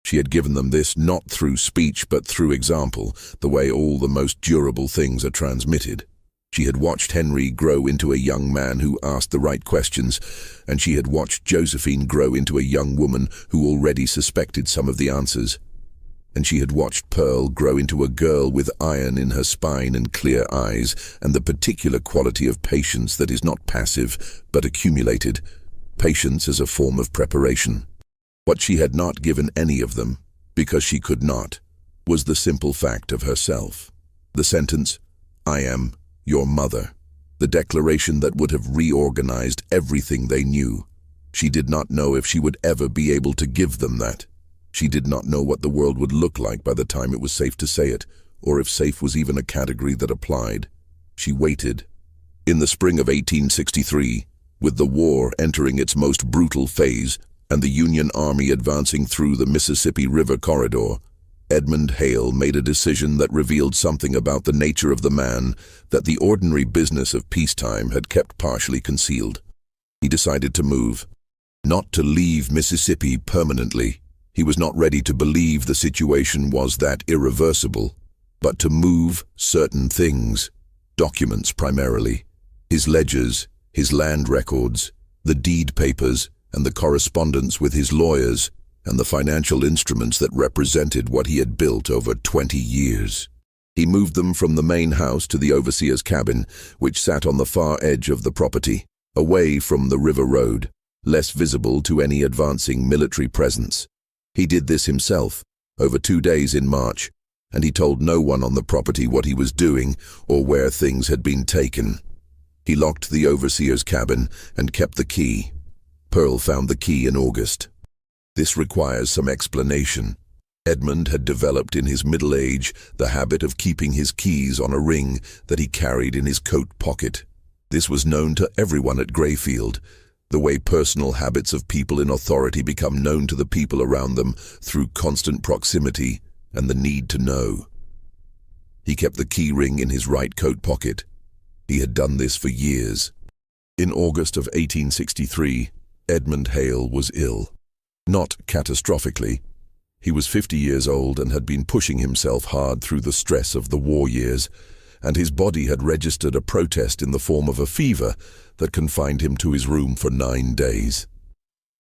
She had given them this not through speech but through example, the way all the most durable things are transmitted. She had watched Henry grow into a young man who asked the right questions, and she had watched Josephine grow into a young woman who already suspected some of the answers. And she had watched Pearl grow into a girl with iron in her spine and clear eyes, and the particular quality of patience that is not passive but accumulated, patience as a form of preparation. What she had not given any of them, because she could not, was the simple fact of herself. The sentence, "I am your mother," the declaration that would have reorganized everything they knew. She did not know if she would ever be able to give them that. She did not know what the world would look like by the time it was safe to say it, or if safe was even a category that applied. She waited. In the spring of 1863, with the war entering its most brutal phase and the Union Army advancing through the Mississippi River corridor, Edmund Hale made a decision that revealed something about the nature of the man that the ordinary business of peacetime had kept partially concealed. He decided to move. Not to leave Mississippi permanently. He was not ready to believe the situation was that irreversible, but to move certain things, documents primarily, his ledgers, his land records, the deed papers, and the correspondence with his lawyers, and the financial instruments that represented what he had built over 20 years. He moved them from the main house to the overseer's cabin, which sat on the far edge of the property, away from the river road, less visible to any advancing military presence. He did this himself, over 2 days in March, and he told no one on the property what he was doing or where things had been taken. He locked the overseer's cabin and kept the key. Pearl found the key in August. This requires some explanation. Edmund had developed in his middle age the habit of keeping his keys on a ring that he carried in his coat pocket. This was known to everyone at Greyfield, the way personal habits of people in authority become known to the people around them through constant proximity and the need to know. He kept the key ring in his right coat pocket. He had done this for years. In August of 1863, Edmund Hale was ill. Not catastrophically. He was 50 years old and had been pushing himself hard through the stress of the war years, and his body had registered a protest in the form of a fever that confined him to his room for 9 days.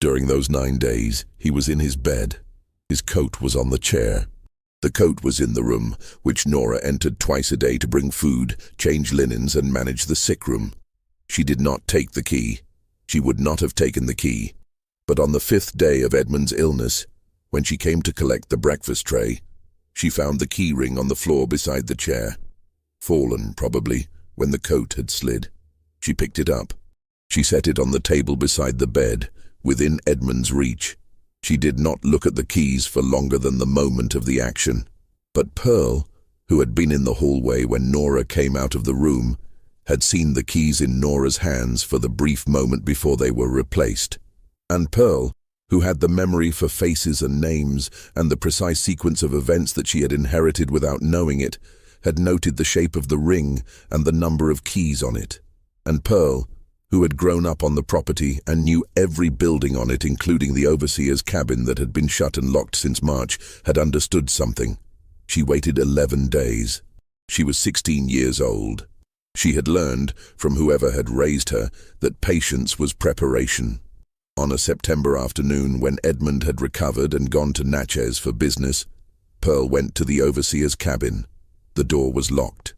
During those 9 days, he was in his bed. His coat was on the chair. The coat was in the room, which Nora entered twice a day to bring food, change linens, and manage the sick room. She did not take the key. She would not have taken the key. But on the 5th day of Edmund's illness, when she came to collect the breakfast tray, she found the key ring on the floor beside the chair. Fallen, probably, when the coat had slid. She picked it up. She set it on the table beside the bed, within Edmund's reach. She did not look at the keys for longer than the moment of the action. But Pearl, who had been in the hallway when Nora came out of the room, had seen the keys in Nora's hands for the brief moment before they were replaced. And Pearl, who had the memory for faces and names and the precise sequence of events that she had inherited without knowing it, had noted the shape of the ring and the number of keys on it. And Pearl, who had grown up on the property and knew every building on it, including the overseer's cabin that had been shut and locked since March, had understood something. She waited 11 days. She was 16 years old. She had learned, from whoever had raised her, that patience was preparation. On a September afternoon, when Edmund had recovered and gone to Natchez for business, Pearl went to the overseer's cabin. The door was locked,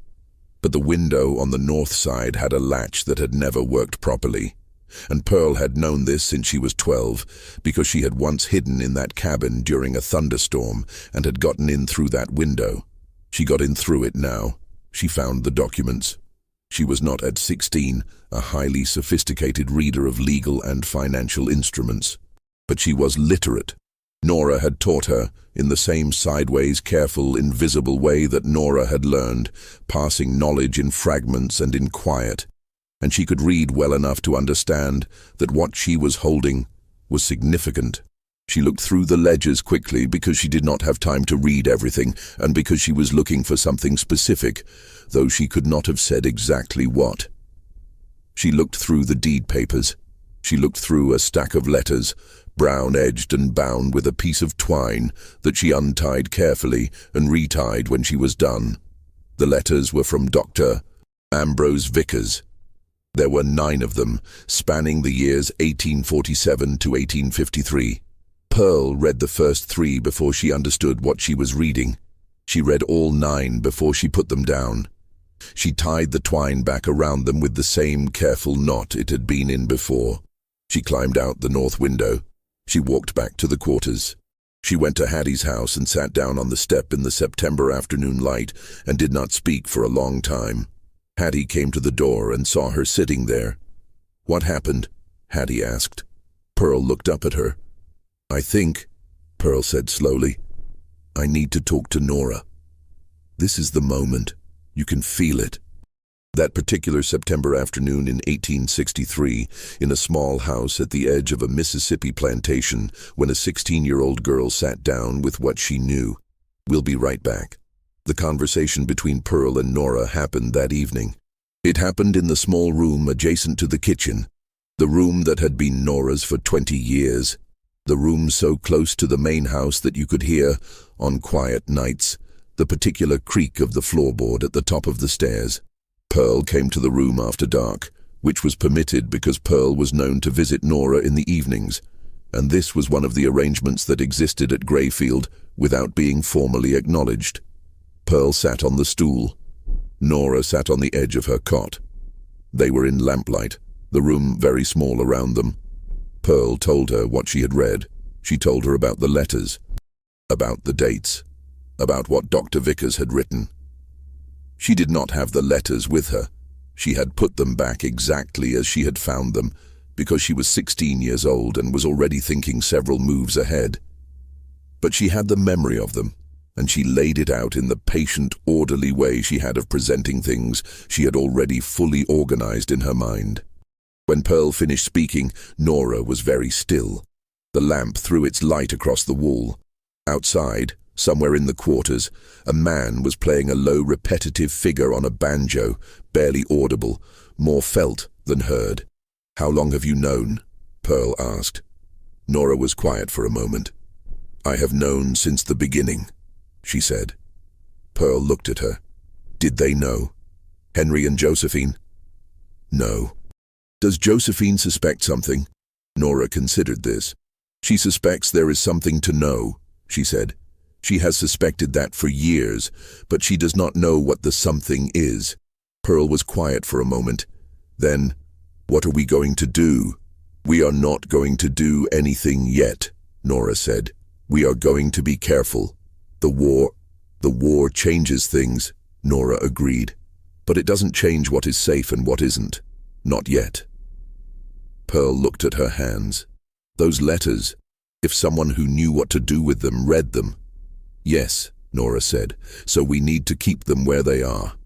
but the window on the north side had a latch that had never worked properly, and Pearl had known this since she was 12, because she had once hidden in that cabin during a thunderstorm and had gotten in through that window. She got in through it now. She found the documents. She was not at 16 a highly sophisticated reader of legal and financial instruments, but she was literate. Nora had taught her, in the same sideways, careful, invisible way that Nora had learned, passing knowledge in fragments and in quiet, and she could read well enough to understand that what she was holding was significant. She looked through the ledgers quickly because she did not have time to read everything, and because she was looking for something specific, though she could not have said exactly what. She looked through the deed papers. She looked through a stack of letters, brown-edged and bound with a piece of twine that she untied carefully and retied when she was done. The letters were from Dr. Ambrose Vickers. There were 9 of them, spanning the years 1847 to 1853. Pearl read the first 3 before she understood what she was reading. She read all 9 before she put them down. She tied the twine back around them with the same careful knot it had been in before. She climbed out the north window. She walked back to the quarters. She went to Hattie's house and sat down on the step in the September afternoon light and did not speak for a long time. Hattie came to the door and saw her sitting there. "What happened?" Hattie asked. Pearl looked up at her. "I think," Pearl said slowly, "I need to talk to Nora. This is the moment. You can feel it." That particular September afternoon in 1863, in a small house at the edge of a Mississippi plantation, when a 16-year-old girl sat down with what she knew. "We'll be right back." The conversation between Pearl and Nora happened that evening. It happened in the small room adjacent to the kitchen, the room that had been Nora's for 20 years, the room so close to the main house that you could hear, on quiet nights, the particular creak of the floorboard at the top of the stairs. Pearl came to the room after dark, which was permitted because Pearl was known to visit Nora in the evenings, and this was one of the arrangements that existed at Greyfield without being formally acknowledged. Pearl sat on the stool. Nora sat on the edge of her cot. They were in lamplight, the room very small around them. Pearl told her what she had read. She told her about the letters, about the dates, about what Dr. Vickers had written. She did not have the letters with her. She had put them back exactly as she had found them, because she was 16 years old and was already thinking several moves ahead. But she had the memory of them, and she laid it out in the patient, orderly way she had of presenting things she had already fully organized in her mind. When Pearl finished speaking, Nora was very still. The lamp threw its light across the wall. Outside, somewhere in the quarters, a man was playing a low, repetitive figure on a banjo, barely audible, more felt than heard. "How long have you known?" Pearl asked. Nora was quiet for a moment. "I have known since the beginning," she said. Pearl looked at her. "Did they know? Henry and Josephine?" "No." "Does Josephine suspect something?" Nora considered this. "She suspects there is something to know," she said. "She has suspected that for years, but she does not know what the something is." Pearl was quiet for a moment. Then, "What are we going to do?" "We are not going to do anything yet," Nora said. "We are going to be careful. The war changes things," Nora agreed. "But it doesn't change what is safe and what isn't. Not yet." Pearl looked at her hands. "Those letters, if someone who knew what to do with them read them." "Yes," Nora said, "so we need to keep them where they are."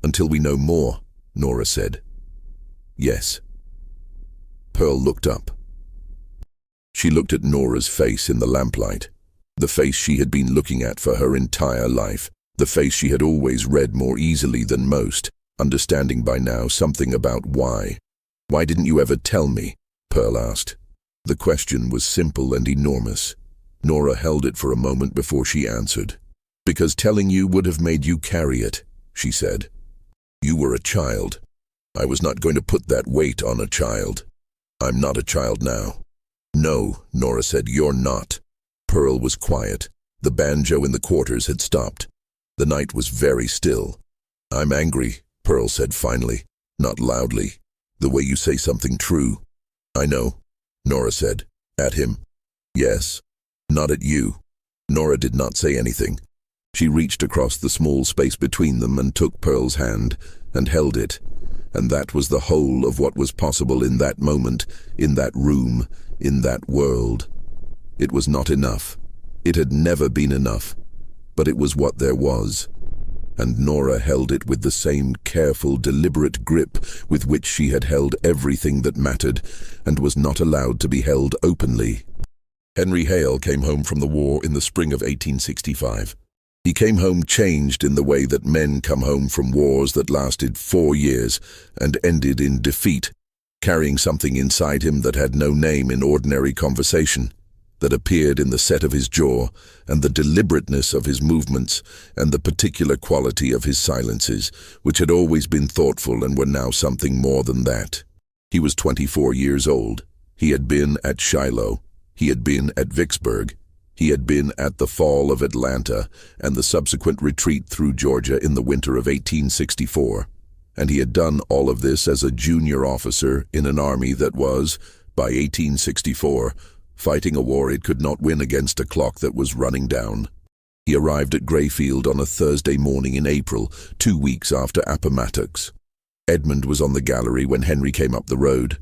"Until we know more," Nora said. "Yes." Pearl looked up. She looked at Nora's face in the lamplight, the face she had been looking at for her entire life, the face she had always read more easily than most, understanding by now something about why. "Why didn't you ever tell me?" Pearl asked. The question was simple and enormous. Nora held it for a moment before she answered. "Because telling you would have made you carry it," she said. "You were a child. I was not going to put that weight on a child. I'm not a child now." "No," Nora said, "you're not." Pearl was quiet. The banjo in the quarters had stopped. The night was very still. "I'm angry," Pearl said finally, not loudly. "The way you say something true." "I know," Nora said. "At him?" "Yes." "Not at you." Nora did not say anything. She reached across the small space between them and took Pearl's hand and held it. And that was the whole of what was possible in that moment, in that room, in that world. It was not enough. It had never been enough. But it was what there was. And Nora held it with the same careful, deliberate grip with which she had held everything that mattered and was not allowed to be held openly. Henry Hale came home from the war in the spring of 1865. He came home changed in the way that men come home from wars that lasted 4 years and ended in defeat, carrying something inside him that had no name in ordinary conversation, that appeared in the set of his jaw and the deliberateness of his movements and the particular quality of his silences, which had always been thoughtful and were now something more than that. He was 24 years old. He had been at Shiloh. He had been at Vicksburg. He had been at the fall of Atlanta and the subsequent retreat through Georgia in the winter of 1864. And he had done all of this as a junior officer in an army that was, by 1864, fighting a war it could not win against a clock that was running down. He arrived at Grayfield on a Thursday morning in April, 2 weeks after Appomattox. Edmund was on the gallery when Henry came up the road.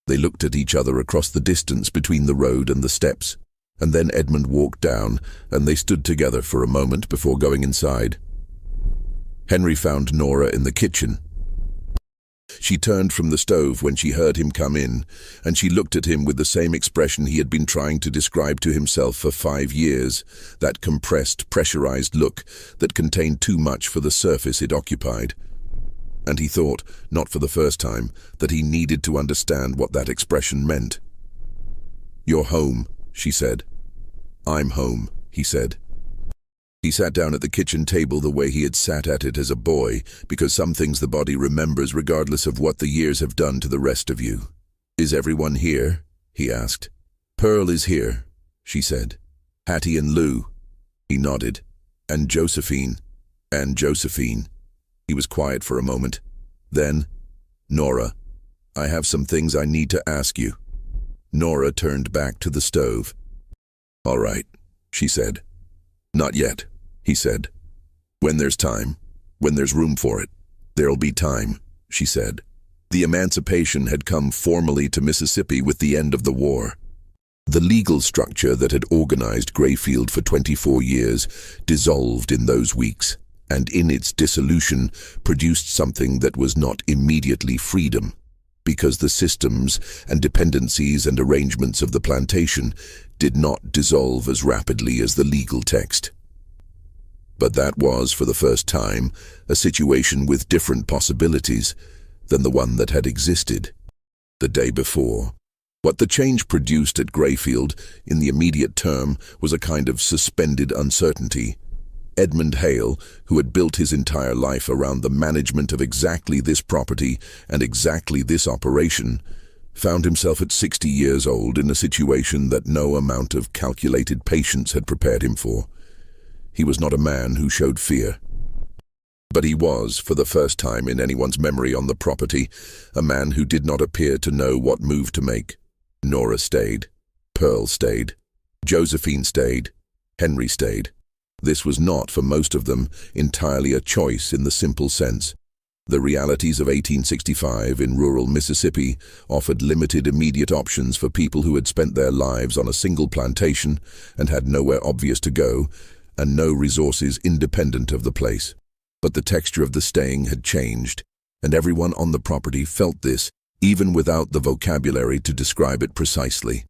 They looked at each other across the distance between the road and the steps, and then Edmund walked down, and they stood together for a moment before going inside. Henry found Nora in the kitchen. She turned from the stove when she heard him come in, and she looked at him with the same expression he had been trying to describe to himself for 5 years, that compressed, pressurized look that contained too much for the surface it occupied. And he thought, not for the first time, that he needed to understand what that expression meant. "You're home," she said. "I'm home," he said. He sat down at the kitchen table the way he had sat at it as a boy, because some things the body remembers regardless of what the years have done to the rest of you. "Is everyone here?" he asked. "Pearl is here," she said. "Hattie and Lou." He nodded. "And Josephine." "And Josephine." He was quiet for a moment. Then, "Nora, I have some things I need to ask you." Nora turned back to the stove. "All right," she said. "Not yet," he said. "When there's time, when there's room for it, there'll be time," she said. The emancipation had come formally to Mississippi with the end of the war. The legal structure that had organized Grayfield for 24 years dissolved in those weeks, and in its dissolution produced something that was not immediately freedom, because the systems and dependencies and arrangements of the plantation did not dissolve as rapidly as the legal text. But that was, for the first time, a situation with different possibilities than the one that had existed the day before. What the change produced at Grayfield in the immediate term was a kind of suspended uncertainty. Edmund Hale, who had built his entire life around the management of exactly this property and exactly this operation, found himself at 60 years old in a situation that no amount of calculated patience had prepared him for. He was not a man who showed fear. But he was, for the first time in anyone's memory on the property, a man who did not appear to know what move to make. Nora stayed. Pearl stayed. Josephine stayed. Henry stayed. This was not, for most of them, entirely a choice in the simple sense. The realities of 1865 in rural Mississippi offered limited immediate options for people who had spent their lives on a single plantation and had nowhere obvious to go, and no resources independent of the place. But the texture of the staying had changed, and everyone on the property felt this, even without the vocabulary to describe it precisely.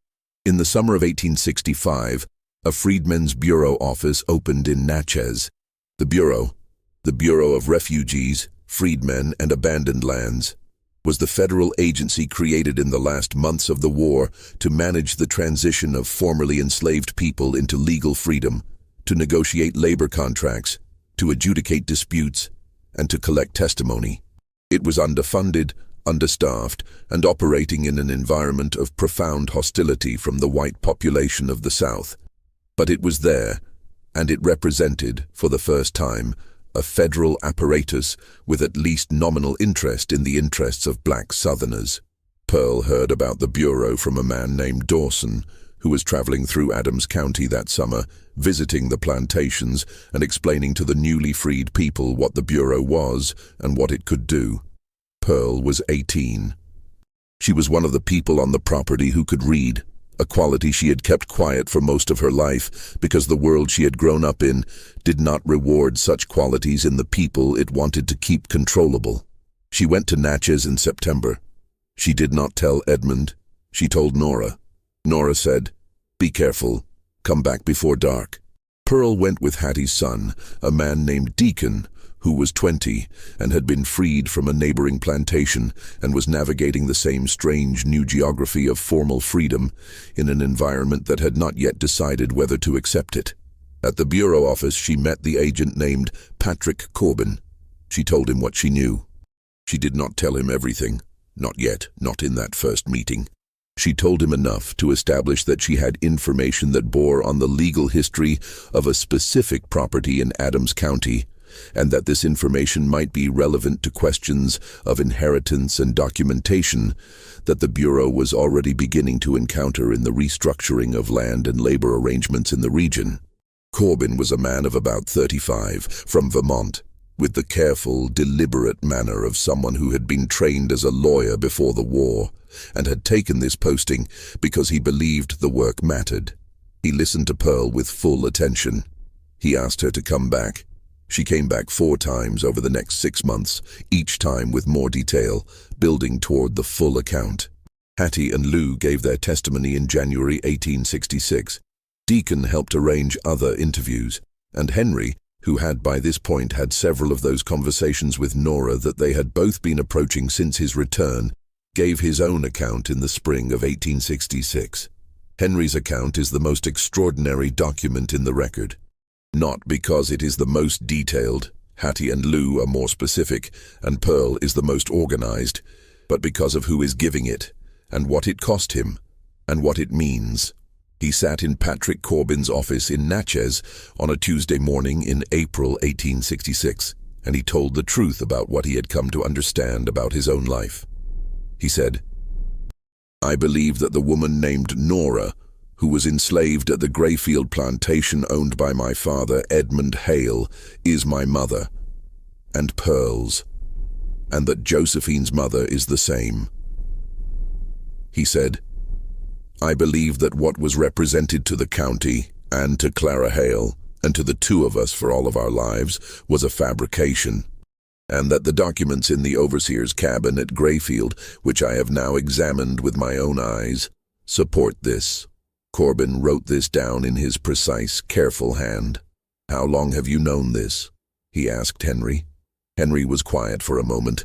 In the summer of 1865, a Freedmen's Bureau office opened in Natchez. The Bureau of Refugees, Freedmen, and Abandoned Lands, was the federal agency created in the last months of the war to manage the transition of formerly enslaved people into legal freedom, to negotiate labor contracts, to adjudicate disputes, and to collect testimony. It was underfunded, understaffed, and operating in an environment of profound hostility from the white population of the South. But it was there, and it represented, for the first time, a federal apparatus with at least nominal interest in the interests of black Southerners. Pearl heard about the Bureau from a man named Dawson, who was traveling through Adams County that summer, visiting the plantations and explaining to the newly freed people what the Bureau was and what it could do. Pearl was 18. She was one of the people on the property who could read, a quality she had kept quiet for most of her life because the world she had grown up in did not reward such qualities in the people it wanted to keep controllable. She went to Natchez in September. She did not tell Edmund. She told Nora. Nora said, "Be careful. Come back before dark." Pearl went with Hattie's son, a man named Deacon, who was 20 and had been freed from a neighboring plantation and was navigating the same strange new geography of formal freedom in an environment that had not yet decided whether to accept it. At the Bureau office, she met the agent named Patrick Corbin. She told him what she knew. She did not tell him everything, not yet, not in that first meeting. She told him enough to establish that she had information that bore on the legal history of a specific property in Adams County, and that this information might be relevant to questions of inheritance and documentation that the Bureau was already beginning to encounter in the restructuring of land and labor arrangements in the region. Corbin was a man of about 35, from Vermont, with the careful, deliberate manner of someone who had been trained as a lawyer before the war, and had taken this posting because he believed the work mattered. He listened to Pearl with full attention. He asked her to come back. She came back 4 times over the next 6 months, each time with more detail, building toward the full account. Hattie and Lou gave their testimony in January 1866. Deacon helped arrange other interviews, and Henry, who had by this point had several of those conversations with Nora that they had both been approaching since his return, gave his own account in the spring of 1866. Henry's account is the most extraordinary document in the record. Not because it is the most detailed, Hattie and Lou are more specific, and Pearl is the most organized, but because of who is giving it, and what it cost him, and what it means. He sat in Patrick Corbin's office in Natchez on a Tuesday morning in April 1866, and he told the truth about what he had come to understand about his own life. He said, "I believe that the woman named Nora, who was enslaved at the Grayfield plantation owned by my father, Edmund Hale, is my mother, and Pearl's, and that Josephine's mother is the same." He said, "I believe that what was represented to the county, and to Clara Hale, and to the 2 of us for all of our lives, was a fabrication, and that the documents in the overseer's cabin at Grayfield, which I have now examined with my own eyes, support this." Corbin wrote this down in his precise, careful hand. "How long have you known this?" he asked Henry. Henry was quiet for a moment.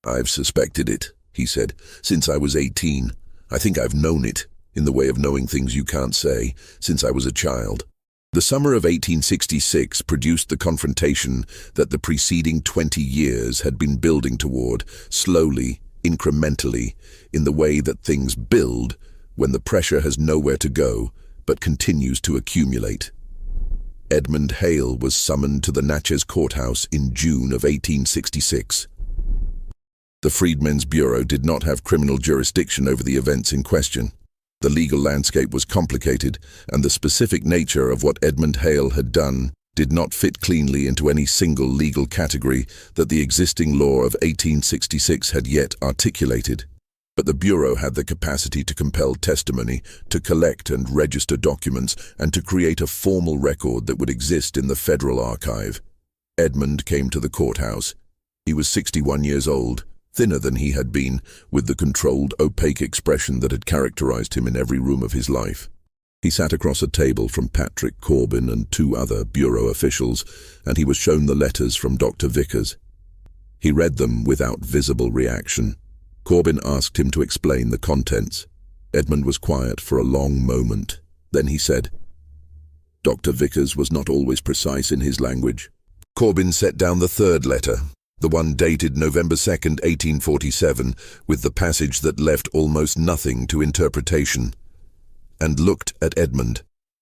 "I've suspected it," he said, "since I was 18. I think I've known it, in the way of knowing things you can't say, since I was a child." The summer of 1866 produced the confrontation that the preceding 20 years had been building toward, slowly, incrementally, in the way that things build when the pressure has nowhere to go, but continues to accumulate. Edmund Hale was summoned to the Natchez courthouse in June of 1866. The Freedmen's Bureau did not have criminal jurisdiction over the events in question. The legal landscape was complicated, and the specific nature of what Edmund Hale had done did not fit cleanly into any single legal category that the existing law of 1866 had yet articulated. But the Bureau had the capacity to compel testimony, to collect and register documents, and to create a formal record that would exist in the federal archive. Edmund came to the courthouse. He was 61 years old, thinner than he had been, with the controlled, opaque expression that had characterized him in every room of his life. He sat across a table from Patrick Corbin and 2 other Bureau officials, and he was shown the letters from Dr. Vickers. He read them without visible reaction. Corbin asked him to explain the contents. Edmund was quiet for a long moment. Then he said, "Dr. Vickers was not always precise in his language." Corbin set down the 3rd letter, the one dated November 2nd, 1847, with the passage that left almost nothing to interpretation, and looked at Edmund.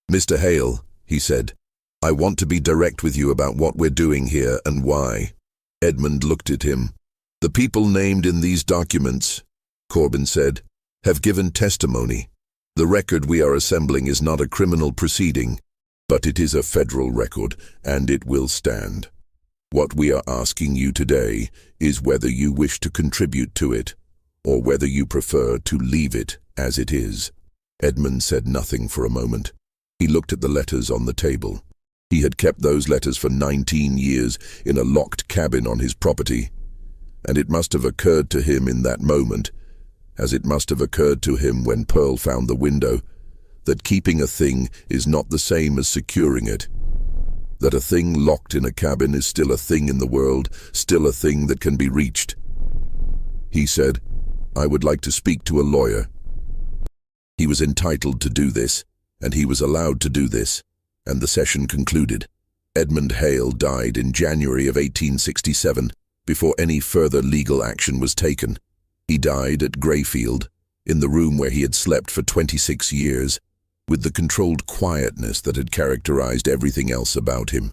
"Mr. Hale," he said, "I want to be direct with you about what we're doing here and why." Edmund looked at him. "The people named in these documents," Corbin said, "have given testimony. The record we are assembling is not a criminal proceeding, but it is a federal record, and it will stand. What we are asking you today is whether you wish to contribute to it, or whether you prefer to leave it as it is." Edmund said nothing for a moment. He looked at the letters on the table. He had kept those letters for 19 years in a locked cabin on his property, and it must have occurred to him in that moment, as it must have occurred to him when Pearl found the window, that keeping a thing is not the same as securing it. That a thing locked in a cabin is still a thing in the world, still a thing that can be reached. He said, "I would like to speak to a lawyer." He was entitled to do this, and he was allowed to do this, and the session concluded. Edmund Hale died in January of 1867, before any further legal action was taken. He died at Greyfield, in the room where he had slept for 26 years, with the controlled quietness that had characterized everything else about him.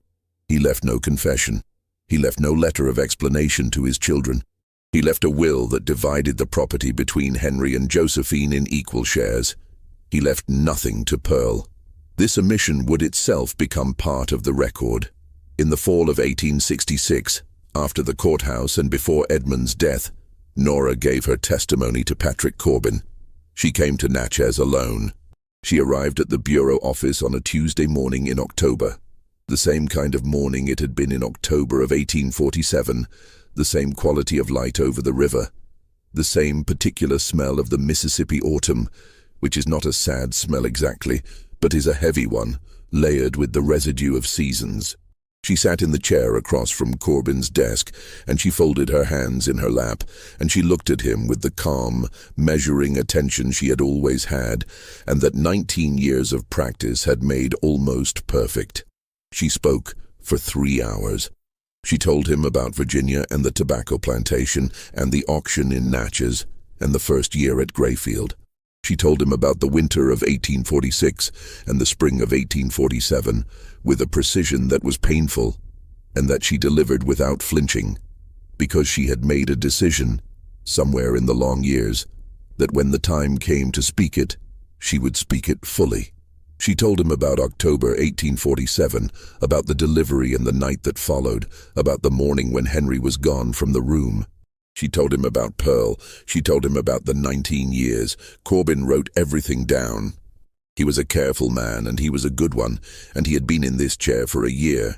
He left no confession. He left no letter of explanation to his children. He left a will that divided the property between Henry and Josephine in equal shares. He left nothing to Pearl. This omission would itself become part of the record. In the fall of 1866, after the courthouse and before Edmund's death, Nora gave her testimony to Patrick Corbin. She came to Natchez alone. She arrived at the bureau office on a Tuesday morning in October. The same kind of morning it had been in October of 1847, the same quality of light over the river, the same particular smell of the Mississippi autumn, which is not a sad smell exactly, but is a heavy one, layered with the residue of seasons. She sat in the chair across from Corbin's desk, and she folded her hands in her lap, and she looked at him with the calm, measuring attention she had always had, and that 19 years of practice had made almost perfect. She spoke for 3 hours. She told him about Virginia and the tobacco plantation and the auction in Natchez and the first year at Greyfield. She told him about the winter of 1846 and the spring of 1847 with a precision that was painful, and that she delivered without flinching, because she had made a decision, somewhere in the long years, that when the time came to speak it, she would speak it fully. She told him about October 1847, about the delivery and the night that followed, about the morning when Henry was gone from the room. She told him about Pearl. She told him about the 19 years. Corbin wrote everything down. He was a careful man, and he was a good one, and he had been in this chair for a year,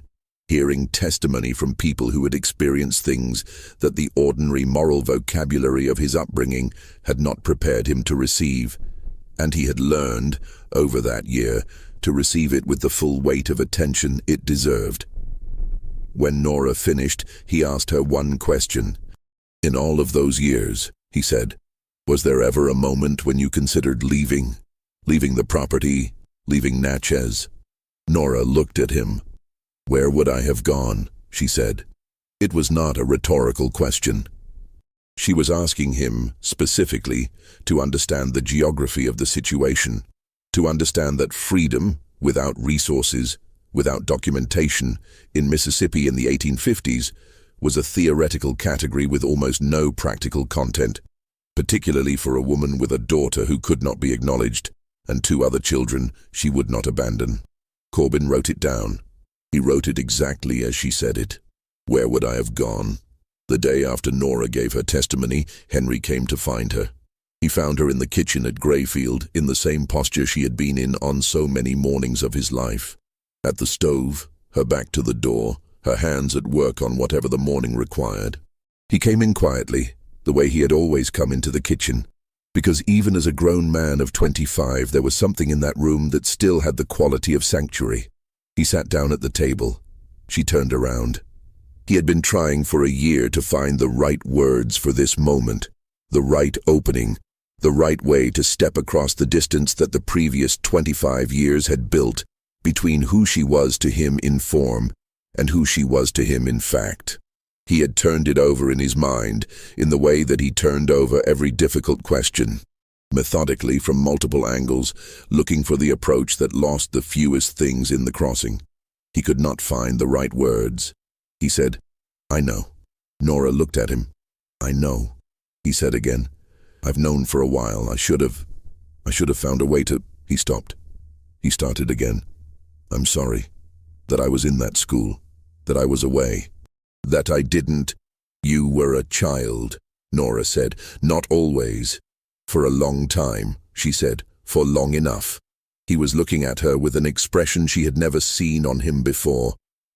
hearing testimony from people who had experienced things that the ordinary moral vocabulary of his upbringing had not prepared him to receive. And he had learned, over that year, to receive it with the full weight of attention it deserved. When Nora finished, he asked her one question. "In all of those years," he said, "was there ever a moment when you considered leaving? Leaving the property? Leaving Natchez?" Nora looked at him. "Where would I have gone?" she said. It was not a rhetorical question. She was asking him, specifically, to understand the geography of the situation, to understand that freedom, without resources, without documentation, in Mississippi in the 1850s, was a theoretical category with almost no practical content, particularly for a woman with a daughter who could not be acknowledged, and 2 other children she would not abandon. Corbin wrote it down. He wrote it exactly as she said it. Where would I have gone? The day after Nora gave her testimony, Henry came to find her. He found her in the kitchen at Greyfield, in the same posture she had been in on so many mornings of his life. At the stove, her back to the door, her hands at work on whatever the morning required. He came in quietly, the way he had always come into the kitchen, because even as a grown man of 25, there was something in that room that still had the quality of sanctuary. He sat down at the table. She turned around. He had been trying for a year to find the right words for this moment, the right opening, the right way to step across the distance that the previous 25 years had built between who she was to him in form and who she was to him in fact. He had turned it over in his mind in the way that he turned over every difficult question, methodically from multiple angles, looking for the approach that lost the fewest things in the crossing. He could not find the right words. He said, "I know." Nora looked at him. "I know," he said again. "I've known for a while. I should have. I should have found a way to... He stopped. He started again. I'm sorry. That I was in that school. That I was away. That I didn't... You were a child, Nora said. Not always. For a long time, she said. For long enough. He was looking at her with an expression she had never seen on him before.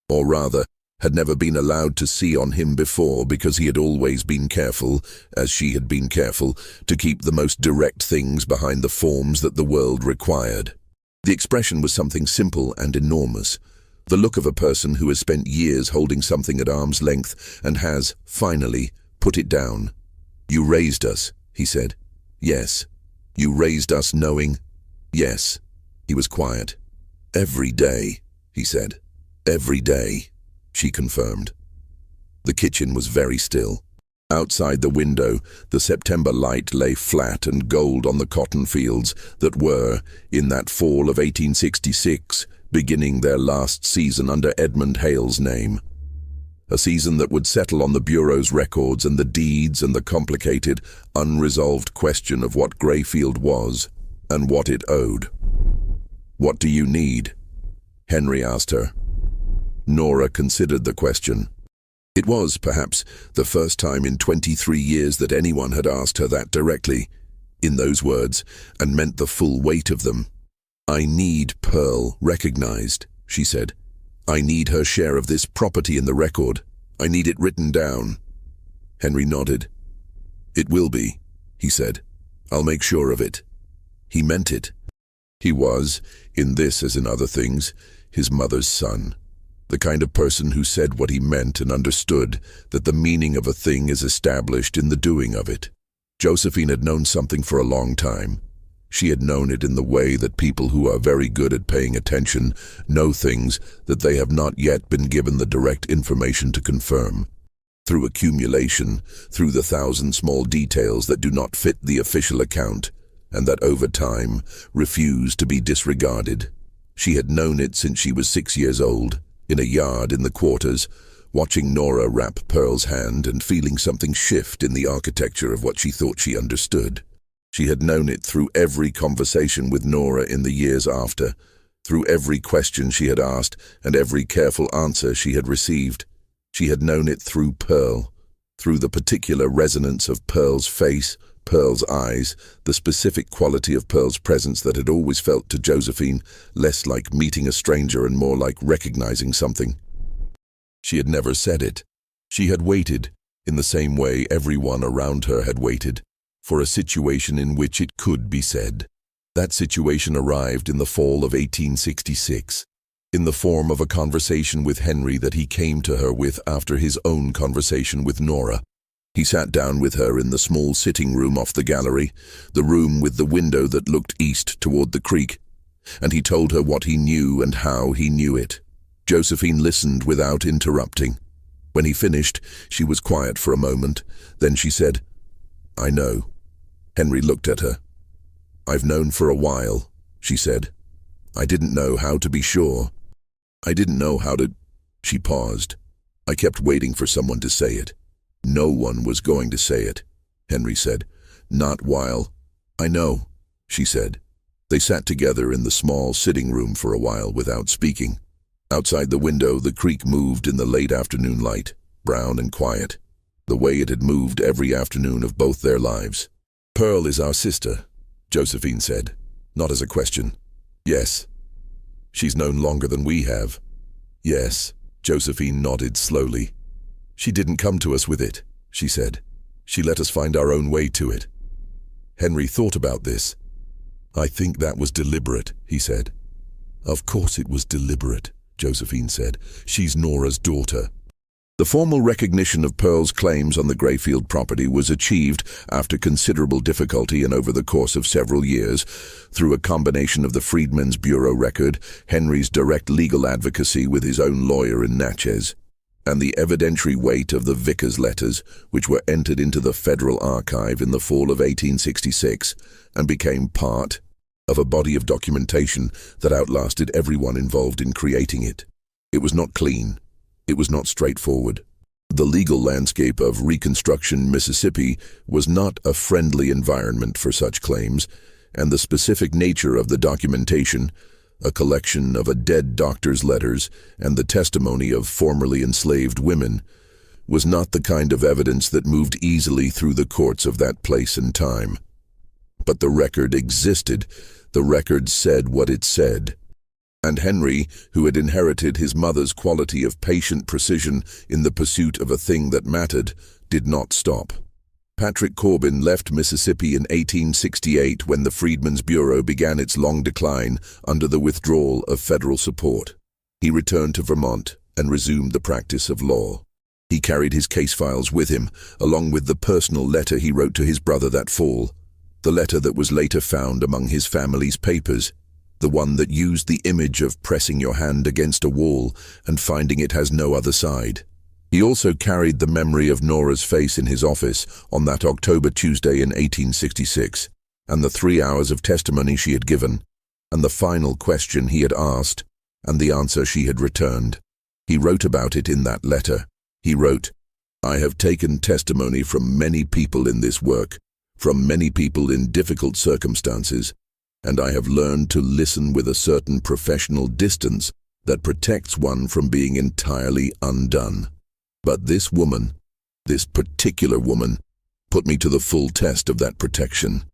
Or rather, had never been allowed to see on him before because he had always been careful, as she had been careful, to keep the most direct things behind the forms that the world required. The expression was something simple and enormous. The look of a person who has spent years holding something at arm's length and has, finally, put it down. You raised us, he said. Yes. You raised us knowing? Yes. He was quiet. Every day, he said. Every day, she confirmed. The kitchen was very still. Outside the window, the September light lay flat and gold on the cotton fields that were, in that fall of 1866, beginning their last season under Edmund Hale's name. A season that would settle on the Bureau's records and the deeds and the complicated, unresolved question of what Greyfield was and what it owed. What do you need? Henry asked her. Nora considered the question. It was, perhaps, the first time in 23 years that anyone had asked her that directly, in those words, and meant the full weight of them. I need Pearl recognized, she said. I need her share of this property in the record. I need it written down. Henry nodded. It will be, he said. I'll make sure of it. He meant it. He was, in this as in other things, his mother's son. The kind of person who said what he meant and understood that the meaning of a thing is established in the doing of it. Josephine had known something for a long time. She had known it in the way that people who are very good at paying attention know things that they have not yet been given the direct information to confirm. Through accumulation, through the thousand small details that do not fit the official account, and that over time refuse to be disregarded. She had known it since she was 6 years old, in a yard in the quarters, watching Nora wrap Pearl's hand and feeling something shift in the architecture of what she thought she understood. She had known it through every conversation with Nora in the years after, through every question she had asked and every careful answer she had received. She had known it through Pearl, through the particular resonance of Pearl's face, Pearl's eyes, the specific quality of Pearl's presence that had always felt to Josephine less like meeting a stranger and more like recognizing something. She had never said it. She had waited, in the same way everyone around her had waited, for a situation in which it could be said. That situation arrived in the fall of 1866, in the form of a conversation with Henry that he came to her with after his own conversation with Nora. He sat down with her in the small sitting room off the gallery, the room with the window that looked east toward the creek, and he told her what he knew and how he knew it. Josephine listened without interrupting. When he finished, she was quiet for a moment. Then she said, I know. Henry looked at her. I've known for a while, she said. I didn't know how to be sure. I didn't know how to... She paused. I kept waiting for someone to say it. No one was going to say it, Henry said. Not while... I know, she said. They sat together in the small sitting room for a while without speaking. Outside the window, the creek moved in the late afternoon light, brown and quiet, the way it had moved every afternoon of both their lives. Pearl is our sister, Josephine said, not as a question. Yes. She's known longer than we have. Yes, Josephine nodded slowly. She didn't come to us with it, she said. She let us find our own way to it. Henry thought about this. I think that was deliberate, he said. Of course it was deliberate, Josephine said. She's Nora's daughter. The formal recognition of Pearl's claims on the Greyfield property was achieved after considerable difficulty and over the course of several years, through a combination of the Freedmen's Bureau record, Henry's direct legal advocacy with his own lawyer in Natchez, and the evidentiary weight of the vicar's letters, which were entered into the Federal Archive in the fall of 1866 and became part of a body of documentation that outlasted everyone involved in creating it. It was not clean. It was not straightforward. The legal landscape of Reconstruction, Mississippi was not a friendly environment for such claims, and the specific nature of the documentation, a collection of a dead doctor's letters and the testimony of formerly enslaved women, was not the kind of evidence that moved easily through the courts of that place and time. But the record existed. The record said what it said. And Henry, who had inherited his mother's quality of patient precision in the pursuit of a thing that mattered, did not stop. Patrick Corbin left Mississippi in 1868 when the Freedmen's Bureau began its long decline under the withdrawal of federal support. He returned to Vermont and resumed the practice of law. He carried his case files with him, along with the personal letter he wrote to his brother that fall, the letter that was later found among his family's papers, the one that used the image of pressing your hand against a wall and finding it has no other side. He also carried the memory of Nora's face in his office on that October Tuesday in 1866, and the 3 hours of testimony she had given, and the final question he had asked, and the answer she had returned. He wrote about it in that letter. He wrote, "I have taken testimony from many people in this work, from many people in difficult circumstances, and I have learned to listen with a certain professional distance that protects one from being entirely undone. But this woman, this particular woman, put me to the full test of that protection,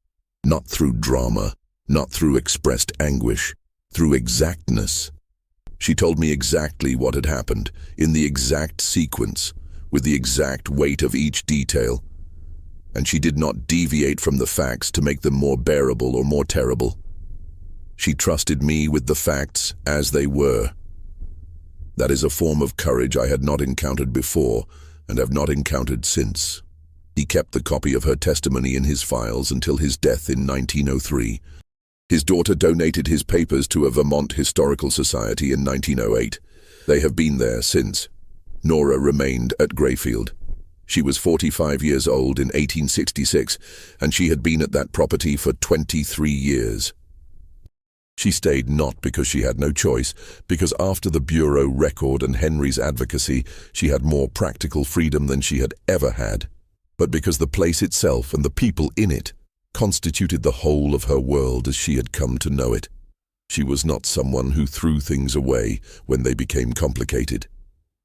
not through drama, not through expressed anguish, through exactness. She told me exactly what had happened, in the exact sequence, with the exact weight of each detail, and she did not deviate from the facts to make them more bearable or more terrible. She trusted me with the facts as they were. That is a form of courage I had not encountered before and have not encountered since." He kept the copy of her testimony in his files until his death in 1903. His daughter donated his papers to a Vermont Historical Society in 1908. They have been there since. Nora remained at Grayfield. She was 45 years old in 1866, and she had been at that property for 23 years. She stayed not because she had no choice, because after the Bureau record and Henry's advocacy, she had more practical freedom than she had ever had, but because the place itself and the people in it constituted the whole of her world as she had come to know it. She was not someone who threw things away when they became complicated.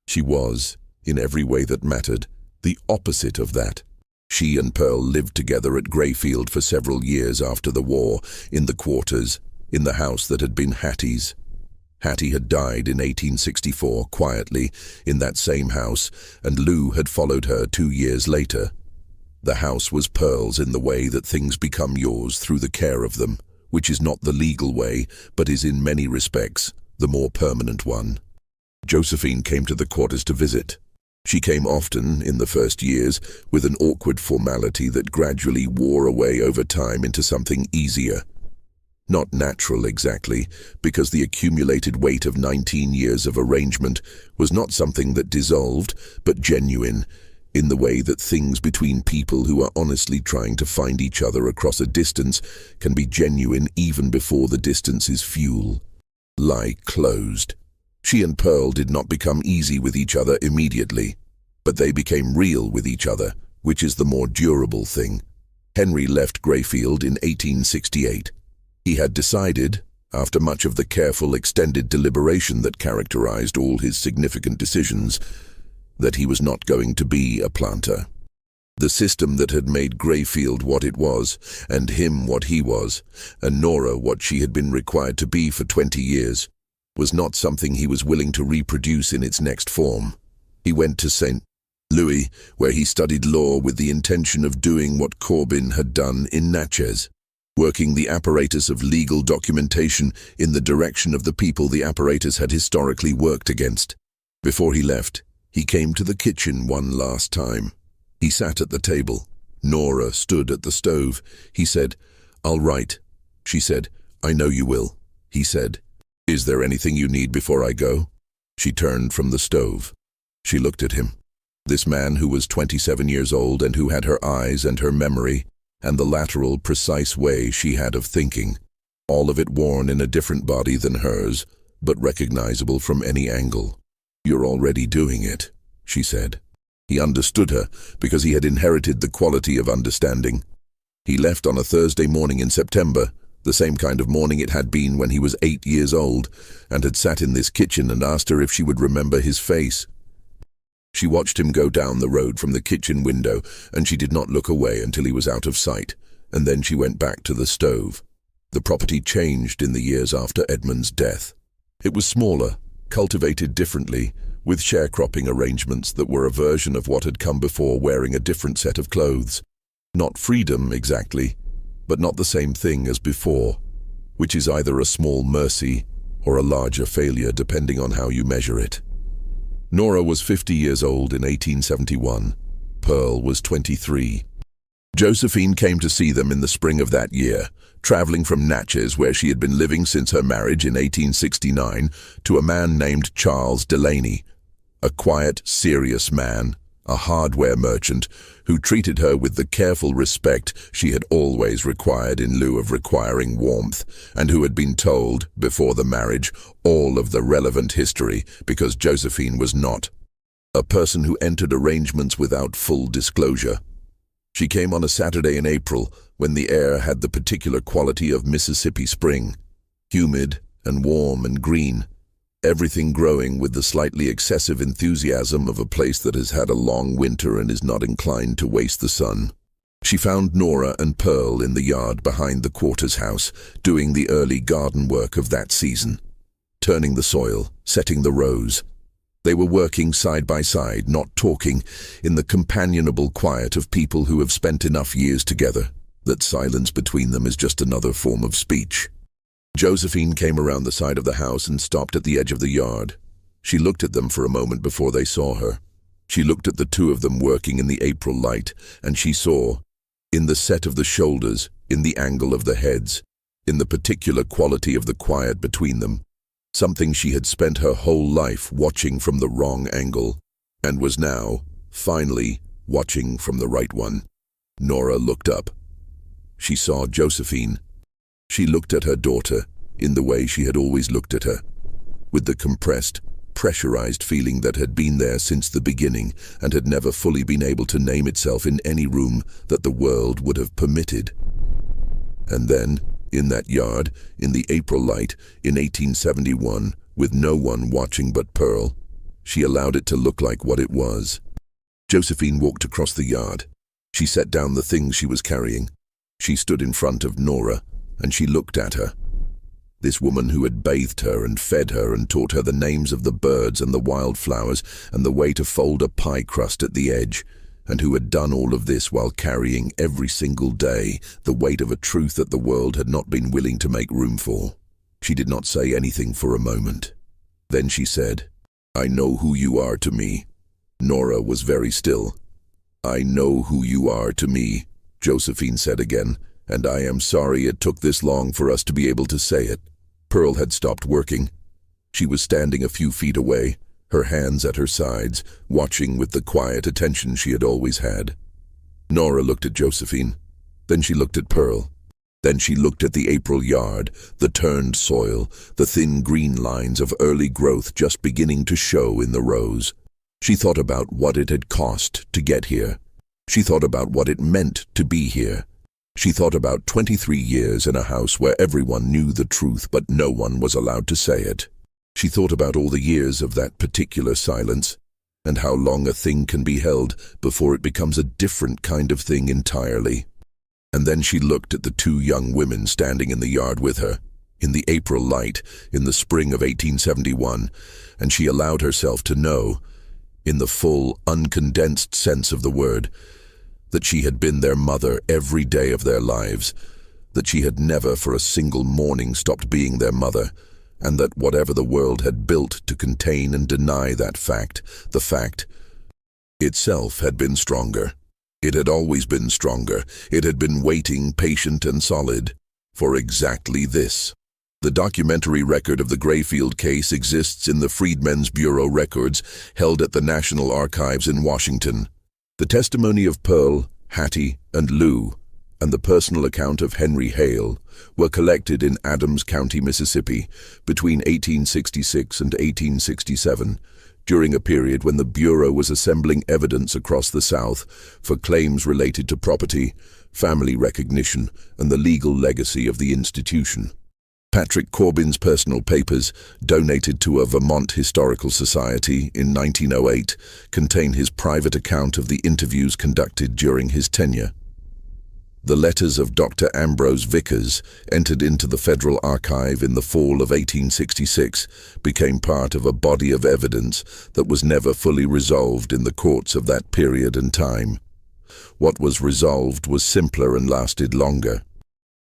She was, in every way that mattered, the opposite of that. She and Pearl lived together at Grayfield for several years after the war, in the quarters, in the house that had been Hattie's. Hattie had died in 1864, quietly, in that same house, and Lou had followed her 2 years later. The house was Pearl's in the way that things become yours through the care of them, which is not the legal way, but is in many respects the more permanent one. Josephine came to the quarters to visit. She came often, in the first years, with an awkward formality that gradually wore away over time into something easier. Not natural exactly, because the accumulated weight of 19 years of arrangement was not something that dissolved, but genuine, in the way that things between people who are honestly trying to find each other across a distance can be genuine even before the distance is fuel. Lie closed. She and Pearl did not become easy with each other immediately, but they became real with each other, which is the more durable thing. Henry left Grayfield in 1868. He had decided, after much of the careful, extended deliberation that characterized all his significant decisions, that he was not going to be a planter. The system that had made Grayfield what it was, and him what he was, and Nora what she had been required to be for 20 years, was not something he was willing to reproduce in its next form. He went to St. Louis, where he studied law with the intention of doing what Corbin had done in Natchez, working the apparatus of legal documentation in the direction of the people the apparatus had historically worked against. Before he left, he came to the kitchen one last time. He sat at the table. Nora stood at the stove. He said, "I'll write." She said, "I know you will." He said, "Is there anything you need before I go?" She turned from the stove. She looked at him. This man who was 27 years old and who had her eyes and her memory, and the lateral, precise way she had of thinking, all of it worn in a different body than hers, but recognizable from any angle. "You're already doing it," she said. He understood her because he had inherited the quality of understanding. He left on a Thursday morning in September, The same kind of morning it had been when he was 8 years old, and had sat in this kitchen and asked her if she would remember his face. She watched him go down the road from the kitchen window, and she did not look away until he was out of sight, and then she went back to the stove. The property changed in the years after Edmund's death. It was smaller, cultivated differently, with sharecropping arrangements that were a version of what had come before, wearing a different set of clothes. Not freedom, exactly, but not the same thing as before, which is either a small mercy or a larger failure, depending on how you measure it. Nora was 50 years old in 1871. Pearl was 23. Josephine came to see them in the spring of that year, traveling from Natchez, where she had been living since her marriage in 1869, to a man named Charles Delaney, a quiet, serious man, a hardware merchant, who treated her with the careful respect she had always required in lieu of requiring warmth, and who had been told, before the marriage, all of the relevant history, because Josephine was not a person who entered arrangements without full disclosure. She came on a Saturday in April, when the air had the particular quality of Mississippi spring, humid and warm and green, everything growing with the slightly excessive enthusiasm of a place that has had a long winter and is not inclined to waste the sun. She found Nora and Pearl in the yard behind the quarters house, doing the early garden work of that season, turning the soil, setting the rows. They were working side by side, not talking, in the companionable quiet of people who have spent enough years together that silence between them is just another form of speech. Josephine came around the side of the house and stopped at the edge of the yard. She looked at them for a moment before they saw her. She looked at the two of them working in the April light, and she saw, in the set of the shoulders, in the angle of the heads, in the particular quality of the quiet between them, something she had spent her whole life watching from the wrong angle, and was now, finally, watching from the right one. Nora looked up. She saw Josephine. She looked at her daughter in the way she had always looked at her, with the compressed, pressurized feeling that had been there since the beginning and had never fully been able to name itself in any room that the world would have permitted. And then, in that yard, in the April light, in 1871, with no one watching but Pearl, she allowed it to look like what it was. Josephine walked across the yard. She set down the things she was carrying. She stood in front of Nora, and she looked at her. This woman who had bathed her and fed her and taught her the names of the birds and the wildflowers and the way to fold a pie crust at the edge, and who had done all of this while carrying every single day the weight of a truth that the world had not been willing to make room for. She did not say anything for a moment. Then she said, "I know who you are to me." Nora was very still. "I know who you are to me," Josephine said again, "and I am sorry it took this long for us to be able to say it." Pearl had stopped working. She was standing a few feet away, her hands at her sides, watching with the quiet attention she had always had. Nora looked at Josephine. Then she looked at Pearl. Then she looked at the April yard, the turned soil, the thin green lines of early growth just beginning to show in the rows. She thought about what it had cost to get here. She thought about what it meant to be here. She thought about 23 years in a house where everyone knew the truth but no one was allowed to say it. She thought about all the years of that particular silence, and how long a thing can be held before it becomes a different kind of thing entirely. And then she looked at the two young women standing in the yard with her, in the April light, in the spring of 1871, and she allowed herself to know, in the full, uncondensed sense of the word, that she had been their mother every day of their lives, that she had never for a single morning stopped being their mother, and that whatever the world had built to contain and deny that fact, the fact itself had been stronger. It had always been stronger. It had been waiting, patient and solid, for exactly this. The documentary record of the Grayfield case exists in the Freedmen's Bureau records held at the National Archives in Washington. The testimony of Pearl, Hattie, and Lou, and the personal account of Henry Hale were collected in Adams County, Mississippi, between 1866 and 1867, during a period when the Bureau was assembling evidence across the South for claims related to property, family recognition, and the legal legacy of the institution. Patrick Corbin's personal papers, donated to a Vermont Historical Society in 1908, contain his private account of the interviews conducted during his tenure. The letters of Dr. Ambrose Vickers, entered into the Federal Archive in the fall of 1866, became part of a body of evidence that was never fully resolved in the courts of that period and time. What was resolved was simpler and lasted longer.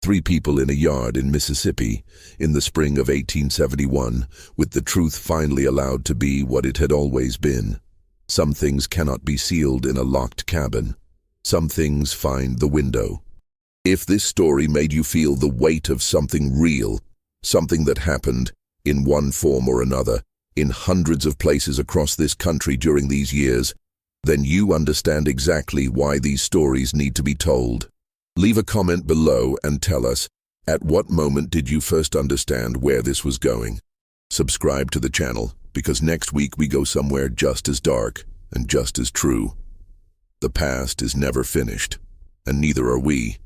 3 people in a yard in Mississippi, in the spring of 1871, with the truth finally allowed to be what it had always been. Some things cannot be sealed in a locked cabin. Some things find the window. If this story made you feel the weight of something real, something that happened, in one form or another, in hundreds of places across this country during these years, then you understand exactly why these stories need to be told. Leave a comment below and tell us, at what moment did you first understand where this was going? Subscribe to the channel, because next week we go somewhere just as dark and just as true. The past is never finished, and neither are we.